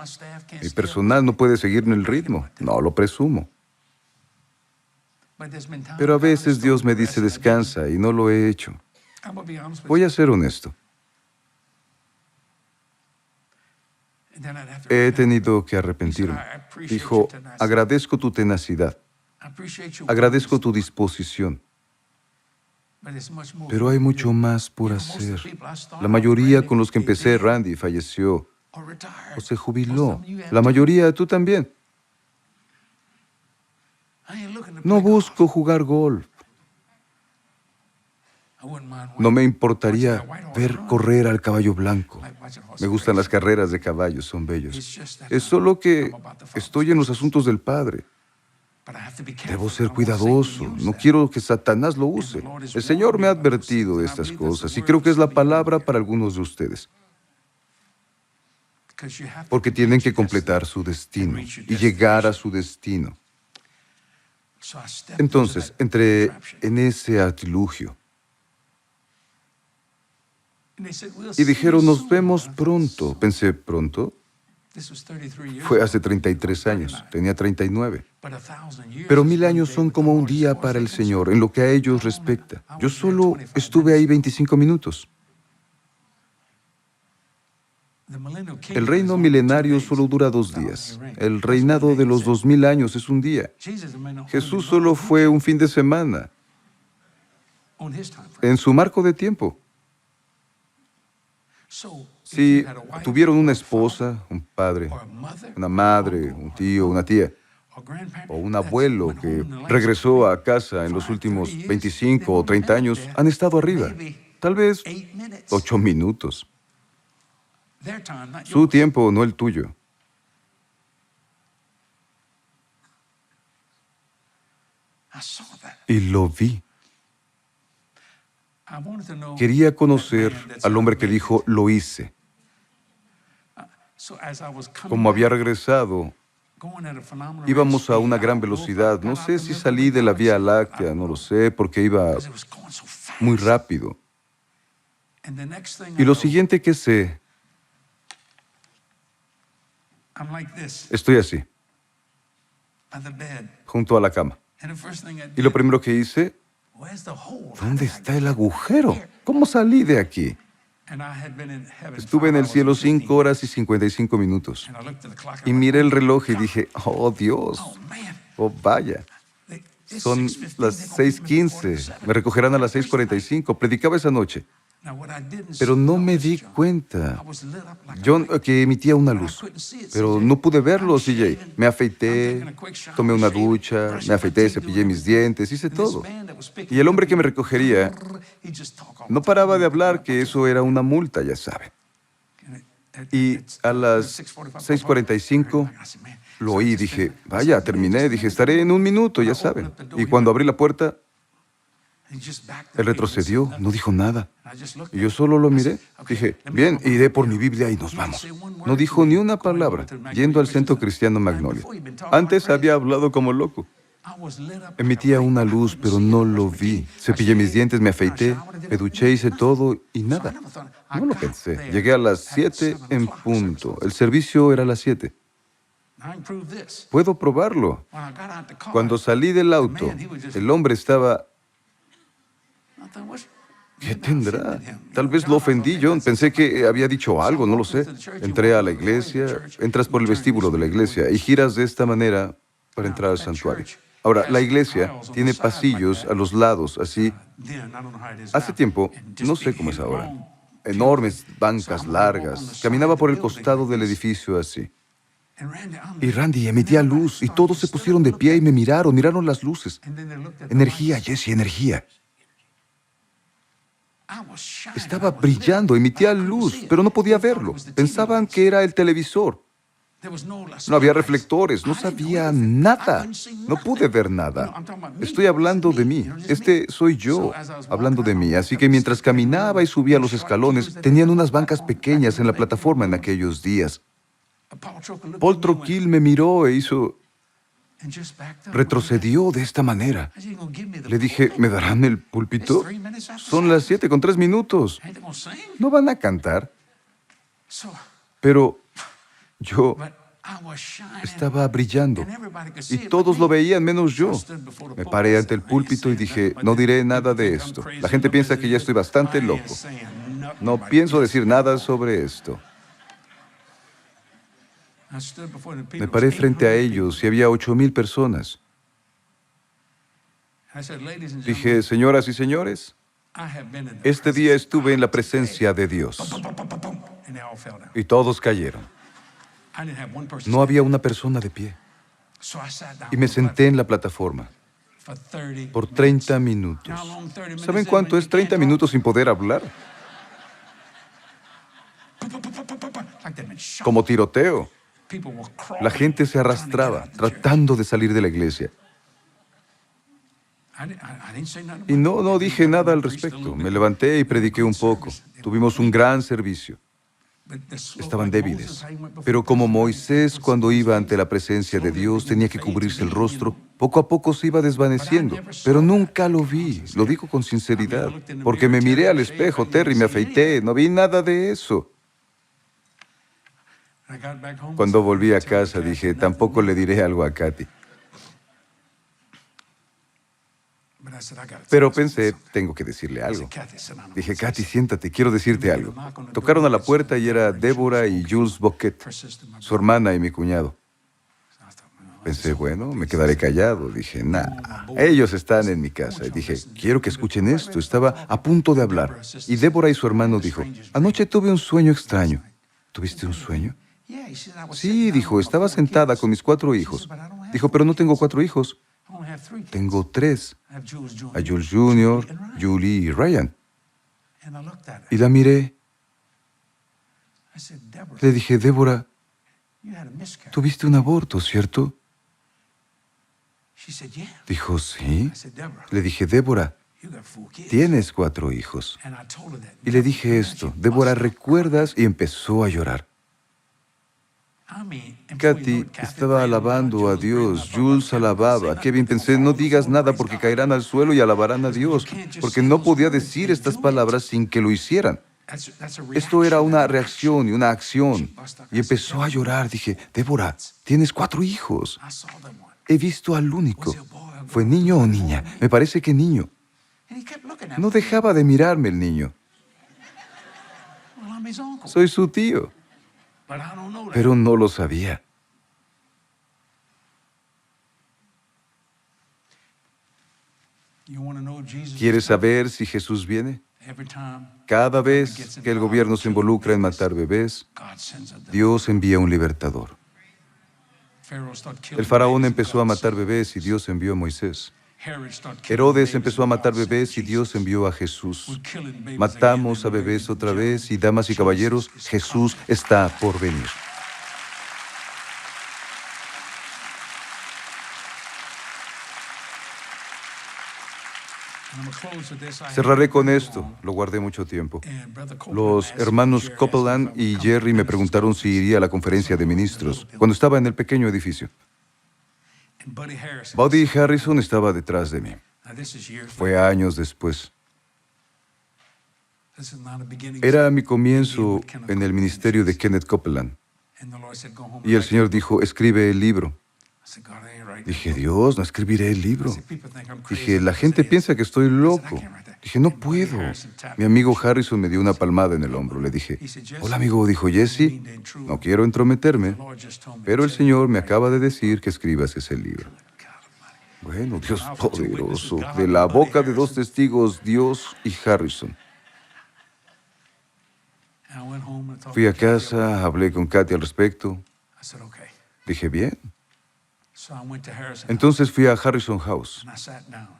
Mi personal no puede seguirme el ritmo. No lo presumo. Pero a veces Dios me dice descansa y no lo he hecho. Voy a ser honesto. He tenido que arrepentirme. Dijo, agradezco tu tenacidad, agradezco tu disposición, pero hay mucho más por hacer. La mayoría con los que empecé, Randy, falleció o se jubiló. La mayoría, tú también. No busco jugar golf. No me importaría ver correr al caballo blanco. Me gustan las carreras de caballos, son bellos. Es solo que estoy en los asuntos del Padre. Debo ser cuidadoso. No quiero que Satanás lo use. El Señor me ha advertido de estas cosas y creo que es la palabra para algunos de ustedes. Porque tienen que completar su destino y llegar a su destino. Entonces, entré en ese artilugio. Y dijeron, nos vemos pronto. Pensé, ¿pronto? Fue hace 33 años. Tenía 39. Pero 1000 años son como un día para el Señor, en lo que a ellos respecta. Yo solo estuve ahí 25 minutos. El reino milenario solo dura 2 días. El reinado de los 2000 años es un día. Jesús solo fue un fin de semana. En su marco de tiempo. Si tuvieron una esposa, un padre, una madre, un tío, una tía, o un abuelo que regresó a casa en los últimos 25 o 30 años, han estado arriba. Tal vez 8 minutos. Su tiempo, no el tuyo. Y lo vi. Quería conocer al hombre que dijo, lo hice. Como había regresado, íbamos a una gran velocidad. No sé si salí de la Vía Láctea, no lo sé, porque iba muy rápido. Y lo siguiente que sé, estoy así, junto a la cama. Y lo primero que hice, ¿dónde está el agujero? ¿Cómo salí de aquí? Estuve en el cielo 5 horas y 55 minutos. Y miré el reloj y dije, oh Dios, oh vaya. Son las 6:15, me recogerán a las 6:45. Predicaba esa noche. Pero no me di cuenta. Que emitía una luz. Pero no pude verlo, CJ. Me afeité, tomé una ducha, me afeité, cepillé mis dientes, hice todo. Y el hombre que me recogería no paraba de hablar que eso era una multa, ya saben. Y a las 6:45 lo oí y dije, vaya, terminé. Dije, estaré en 1 minuto, ya saben. Y cuando abrí la puerta, él retrocedió, no dijo nada. Y yo solo lo miré. Dije, bien, iré por mi Biblia y nos vamos. No dijo ni una palabra, yendo al Centro Cristiano Magnolia. Antes había hablado como loco. Emitía una luz, pero no lo vi. Cepillé mis dientes, me afeité, me duché, hice todo y nada. No lo pensé. Llegué a las 7 en punto. El servicio era a las 7. Puedo probarlo. Cuando salí del auto, el hombre estaba... ¿Qué tendrá? Tal vez lo ofendí, John. Pensé que había dicho algo, no lo sé. Entré a la iglesia, entras por el vestíbulo de la iglesia y giras de esta manera para entrar al santuario. Ahora, la iglesia tiene pasillos a los lados, así. Hace tiempo, no sé cómo es ahora, enormes bancas largas. Caminaba por el costado del edificio así. Y Randy emitía luz y todos se pusieron de pie y me miraron las luces. Energía, Jesse, energía. Estaba brillando, emitía luz, pero no podía verlo. Pensaban que era el televisor. No había reflectores, no sabía nada. No pude ver nada. Estoy hablando de mí. Este soy yo, hablando de mí. Así que mientras caminaba y subía los escalones, tenían unas bancas pequeñas en la plataforma en aquellos días. Paul Troquil me miró e hizo... Retrocedió de esta manera. Le dije, ¿me darán el púlpito? Son las 7:03. ¿No van a cantar? Pero yo estaba brillando y todos lo veían menos yo. Me paré ante el púlpito y dije, no diré nada de esto. La gente piensa que ya estoy bastante loco. No pienso decir nada sobre esto. Me paré frente a ellos y había 8,000 personas. Dije, señoras y señores, este día estuve en la presencia de Dios. Y todos cayeron. No había una persona de pie. Y me senté en la plataforma por 30 minutos. ¿Saben cuánto es 30 minutos sin poder hablar? Como tiroteo. La gente se arrastraba, tratando de salir de la iglesia. Y no dije nada al respecto. Me levanté y prediqué un poco. Tuvimos un gran servicio. Estaban débiles. Pero como Moisés, cuando iba ante la presencia de Dios, tenía que cubrirse el rostro, poco a poco se iba desvaneciendo. Pero nunca lo vi, lo digo con sinceridad, porque me miré al espejo, Terry, me afeité, no vi nada de eso. Cuando volví a casa dije, tampoco le diré algo a Kathy. Pero pensé, tengo que decirle algo. Dije, Kathy, siéntate, quiero decirte algo. Tocaron a la puerta y era Débora y Jules Boquet, su hermana y mi cuñado. Pensé, bueno, me quedaré callado. Dije, nah, ellos están en mi casa. Y dije, quiero que escuchen esto. Estaba a punto de hablar. Y Débora y su hermano dijo, anoche tuve un sueño extraño. ¿Tuviste un sueño? Sí, dijo, estaba sentada con mis 4 hijos. Dijo, pero no tengo 4 hijos. Tengo 3. A Jules Jr., Julie y Ryan. Y la miré. Le dije, Débora, tuviste un aborto, ¿cierto? Dijo, sí. Le dije, Débora, tienes 4 hijos. Y le dije esto, Débora, ¿recuerdas? Y empezó a llorar. Kathy estaba alabando a Dios, Jules alababa. Kevin, pensé, no digas nada porque caerán al suelo y alabarán a Dios, porque no podía decir estas palabras sin que lo hicieran. Esto era una reacción y una acción. Y empezó a llorar. Dije, Débora, tienes 4 hijos. He visto al único. ¿Fue niño o niña? Me parece que niño. No dejaba de mirarme el niño. Soy su tío. Pero no lo sabía. ¿Quieres saber si Jesús viene? Cada vez que el gobierno se involucra en matar bebés, Dios envía un libertador. El faraón empezó a matar bebés y Dios envió a Moisés. Herodes empezó a matar bebés y Dios envió a Jesús. Matamos a bebés otra vez y, damas y caballeros, Jesús está por venir. Cerraré con esto, lo guardé mucho tiempo. Los hermanos Copeland y Jerry me preguntaron si iría a la conferencia de ministros cuando estaba en el pequeño edificio. Buddy Harrison estaba detrás de mí. Fue años después. Era mi comienzo en el ministerio de Kenneth Copeland. Y el Señor dijo, escribe el libro. Dije, Dios, no escribiré el libro. Dije, la gente piensa que estoy loco. Dije, no puedo. Mi amigo Harrison me dio una palmada en el hombro. Le dije, hola amigo, dijo Jesse, no quiero entrometerme, pero el Señor me acaba de decir que escribas ese libro. Bueno, Dios poderoso, de la boca de 2 testigos, Dios y Harrison. Fui a casa, hablé con Kathy al respecto. Dije, bien. Entonces fui a Harrison House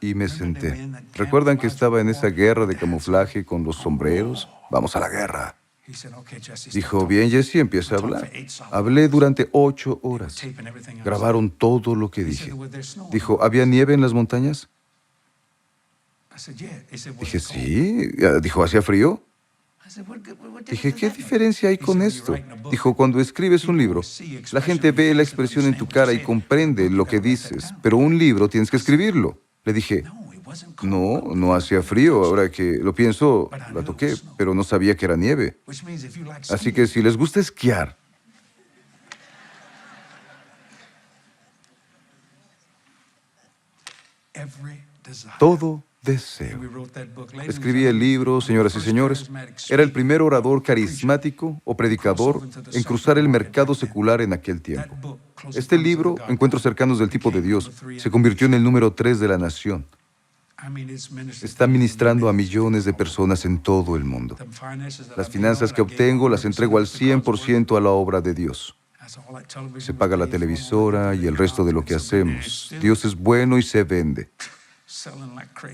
y me senté. ¿Recuerdan que estaba en esa guerra de camuflaje con los sombreros? Vamos a la guerra. Dijo, bien, Jesse, empieza a hablar. Hablé durante 8 horas. Grabaron todo lo que dije. Dijo, ¿había nieve en las montañas? Dije, sí. Dijo, ¿hacía frío? Dije, ¿qué diferencia hay con esto? Dijo, cuando escribes un libro, la gente ve la expresión en tu cara y comprende lo que dices, pero un libro tienes que escribirlo. Le dije, No hacía frío. Ahora que lo pienso, la toqué, pero no sabía que era nieve. Así que si les gusta esquiar, todo deseo. Escribí el libro, señoras y señores. Era el primer orador carismático o predicador en cruzar el mercado secular en aquel tiempo. Este libro, Encuentros cercanos del tipo de Dios, se convirtió en el número 3 de la nación. Está ministrando a millones de personas en todo el mundo. Las finanzas que obtengo las entrego al 100% a la obra de Dios. Se paga la televisora y el resto de lo que hacemos. Dios es bueno y se vende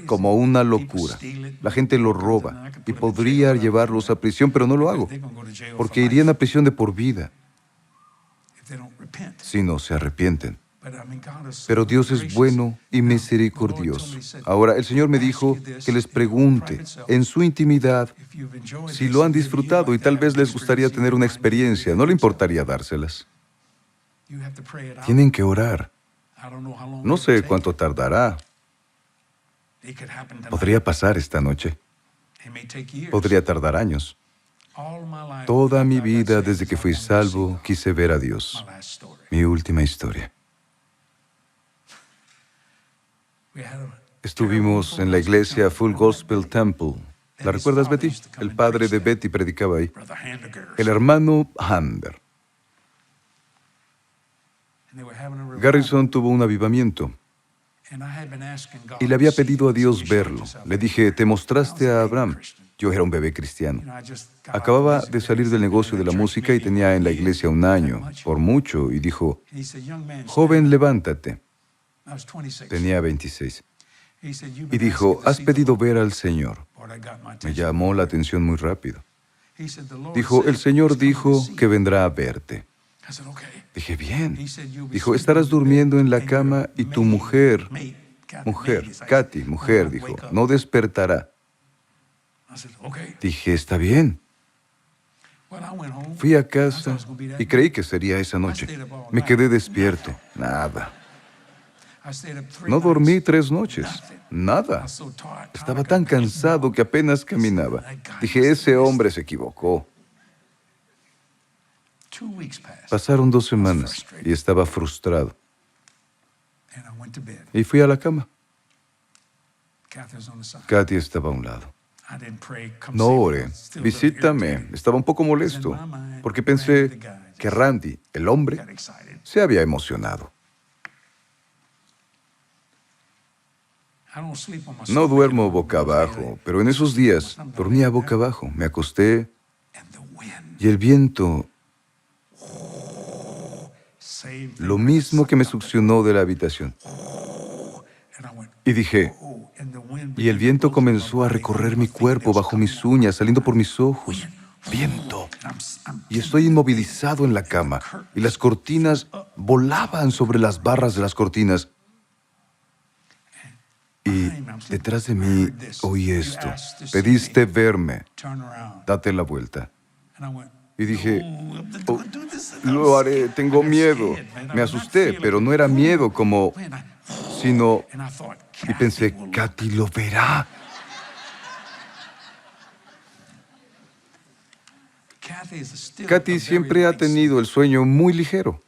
como una locura. La gente lo roba y podría llevarlos a prisión, pero no lo hago, porque irían a prisión de por vida si no se arrepienten. Pero Dios es bueno y misericordioso. Ahora, el Señor me dijo que les pregunte en su intimidad si lo han disfrutado y tal vez les gustaría tener una experiencia. No le importaría dárselas. Tienen que orar. No sé cuánto tardará. Podría pasar esta noche. Podría tardar años. Toda mi vida, desde que fui salvo, quise ver a Dios. Mi última historia. Estuvimos en la iglesia Full Gospel Temple. ¿La recuerdas, Betty? El padre de Betty predicaba ahí. El hermano Hander. Garrison tuvo un avivamiento y le había pedido a Dios verlo. Le dije, te mostraste a Abraham. Yo era un bebé cristiano. Acababa de salir del negocio de la música y tenía en la iglesia un año, por mucho, y dijo, joven, levántate. Tenía 26. Y dijo, has pedido ver al Señor. Me llamó la atención muy rápido. Dijo, el Señor dijo que vendrá a verte. Dije, bien. Dijo, estarás durmiendo en la cama y tu mujer, Katy, dijo, no despertará. Dije, está bien. Fui a casa y creí que sería esa noche. Me quedé despierto. Nada. No dormí 3 noches. Nada. Estaba tan cansado que apenas caminaba. Dije, ese hombre se equivocó. Pasaron 2 semanas y estaba frustrado. Y fui a la cama. Katy estaba a un lado. No oré. Visítame. Estaba un poco molesto porque pensé que Randy, el hombre, se había emocionado. No duermo boca abajo, pero en esos días dormía boca abajo. Me acosté y el viento, lo mismo que me succionó de la habitación. Y dije, y el viento comenzó a recorrer mi cuerpo bajo mis uñas, saliendo por mis ojos. Viento. Y estoy inmovilizado en la cama, y las cortinas volaban sobre las barras de las cortinas. Y detrás de mí oí esto. Pediste verme. Date la vuelta. Y dije, oh, lo haré, tengo miedo. Me asusté, pero no era miedo sino... Y pensé, Katy lo verá. Katy siempre ha tenido el sueño muy ligero.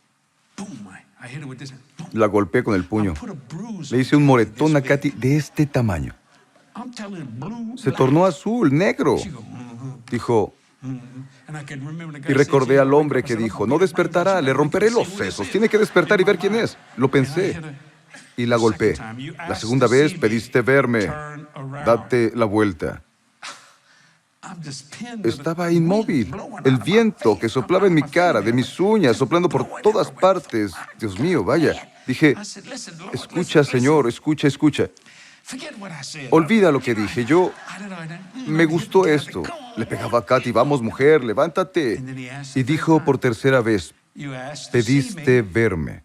La golpeé con el puño. Le hice un moretón a Katy de este tamaño. Se tornó azul, negro. Dijo, y recordé al hombre que dijo, no despertará, le romperé los sesos, tiene que despertar y ver quién es. Lo pensé y la golpeé. La segunda vez pediste verme, date la vuelta. Estaba inmóvil. El viento que soplaba en mi cara, de mis uñas, soplando por todas partes. Dios mío, vaya. Dije, escucha, Señor, escucha. Olvida lo que dije. Me gustó esto. Le pegaba a Katy, vamos, mujer, levántate. Y dijo por tercera vez, pediste verme.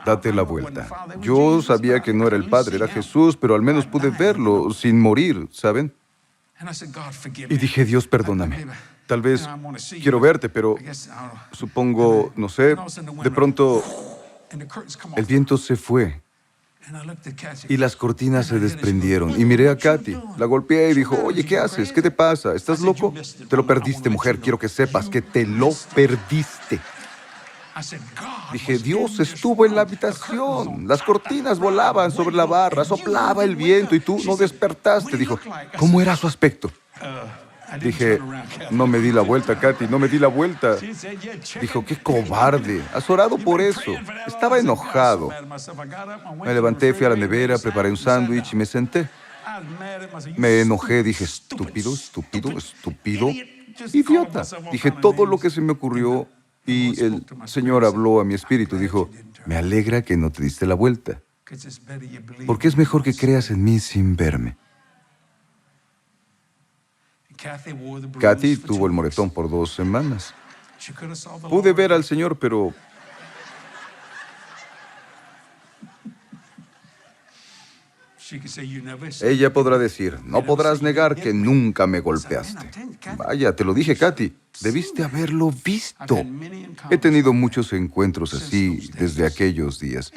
Date la vuelta. Yo sabía que no era el Padre, era Jesús, pero al menos pude verlo sin morir, ¿saben? Y dije, Dios, perdóname. Tal vez quiero verte, pero supongo, no sé, de pronto el viento se fue Y las cortinas se desprendieron. Y miré a Kathy. La golpeé y dijo, oye, ¿qué haces? ¿Qué te pasa? ¿Estás loco? Te lo perdiste, mujer. Quiero que sepas que te lo perdiste. Dije, Dios estuvo en la habitación. Las cortinas volaban sobre la barra, soplaba el viento y tú no despertaste. Dijo, ¿cómo era su aspecto? Dije, no me di la vuelta, Kathy, no me di la vuelta. Dijo, qué cobarde, has orado por eso. Estaba enojado. Me levanté, fui a la nevera, preparé un sándwich y me senté. Me enojé, dije, estúpido, estúpido, estúpido, idiota. Dije todo lo que se me ocurrió y el Señor habló a mi espíritu. Dijo, me alegra que no te diste la vuelta, porque es mejor que creas en mí sin verme. Kathy tuvo el moretón por 2 semanas. Pude ver al Señor, pero ella podrá decir, no podrás negar que nunca me golpeaste. Vaya, te lo dije, Kathy, debiste haberlo visto. He tenido muchos encuentros así desde aquellos días.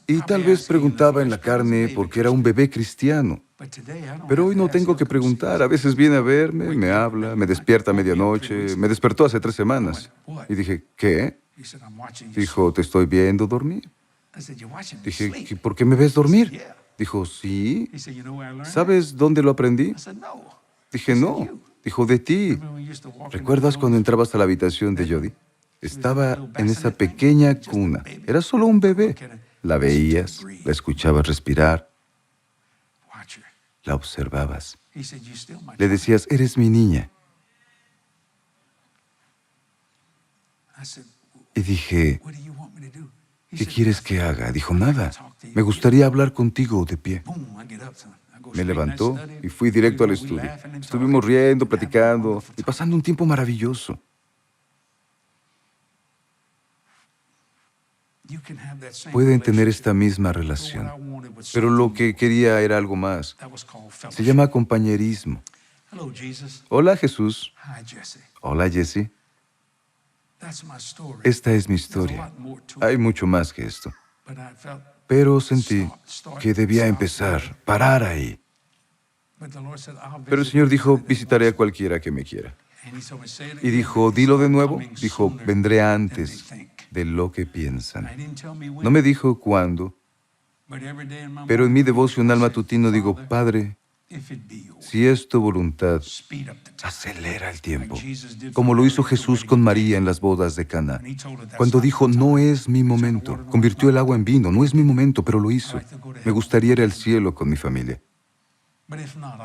Y tal vez preguntaba en la carne porque era un bebé cristiano. Pero hoy no tengo que preguntar. A veces viene a verme, me habla, me despierta a medianoche. Me despertó hace 3 semanas. Y dije, ¿qué? Dijo, te estoy viendo dormir. Dije, ¿por qué me ves dormir? Dijo, sí. ¿Sabes dónde lo aprendí? Dije, no. Dijo, de ti. ¿Recuerdas cuando entrabas a la habitación de Jody? Estaba en esa pequeña cuna. Era solo un bebé. La veías, la escuchabas respirar, la observabas. Le decías, eres mi niña. Y dije, ¿qué quieres que haga? Dijo, nada. Me gustaría hablar contigo de pie. Me levantó y fui directo al estudio. Estuvimos riendo, platicando y pasando un tiempo maravilloso. Pueden tener esta misma relación, pero lo que quería era algo más. Se llama compañerismo. Hola, Jesús. Hola, Jesse. Esta es mi historia. Hay mucho más que esto. Pero sentí que debía empezar, parar ahí. Pero el Señor dijo, visitaré a cualquiera que me quiera. Y dijo, dilo de nuevo. Dijo, vendré antes de lo que piensan. No me dijo cuándo, pero en mi devocional matutino digo, Padre, si es tu voluntad, acelera el tiempo, como lo hizo Jesús con María en las bodas de Caná. Cuando dijo, no es mi momento, convirtió el agua en vino, no es mi momento, pero lo hizo. Me gustaría ir al cielo con mi familia.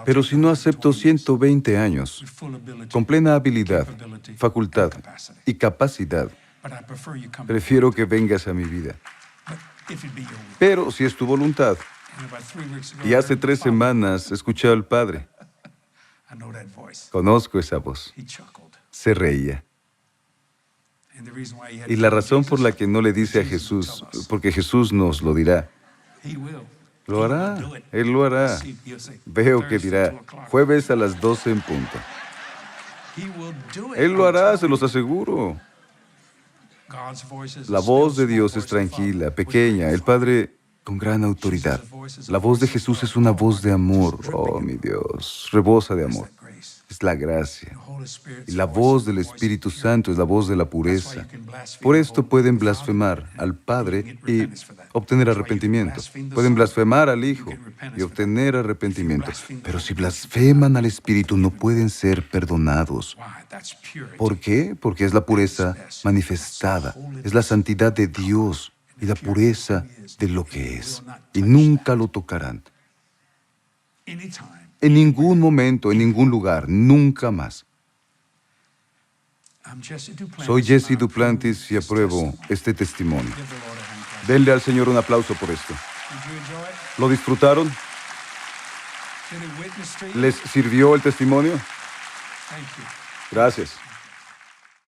Pero si no acepto 120 años, con plena habilidad, facultad y capacidad, prefiero que vengas a mi vida. Pero si es tu voluntad, y hace 3 semanas escuché al Padre. Conozco esa voz. Se reía. Y la razón por la que no le dice a Jesús, porque Jesús nos lo dirá. Lo hará, Él lo hará. Veo que dirá, jueves a las 12 en punto. Él lo hará, se los aseguro. La voz de Dios es tranquila, pequeña. El Padre con gran autoridad. La voz de Jesús es una voz de amor. Oh, mi Dios, rebosa de amor. Es la gracia. Y la voz del Espíritu Santo es la voz de la pureza. Por esto pueden blasfemar al Padre y obtener arrepentimiento. Pueden blasfemar al Hijo y obtener arrepentimiento. Pero si blasfeman al Espíritu, no pueden ser perdonados. ¿Por qué? Porque es la pureza manifestada. Es la santidad de Dios y la pureza de lo que es. Y nunca lo tocarán. En ningún momento, en ningún lugar, nunca más. Soy Jesse Duplantis y apruebo este testimonio. Denle al Señor un aplauso por esto. ¿Lo disfrutaron? ¿Les sirvió el testimonio? Gracias.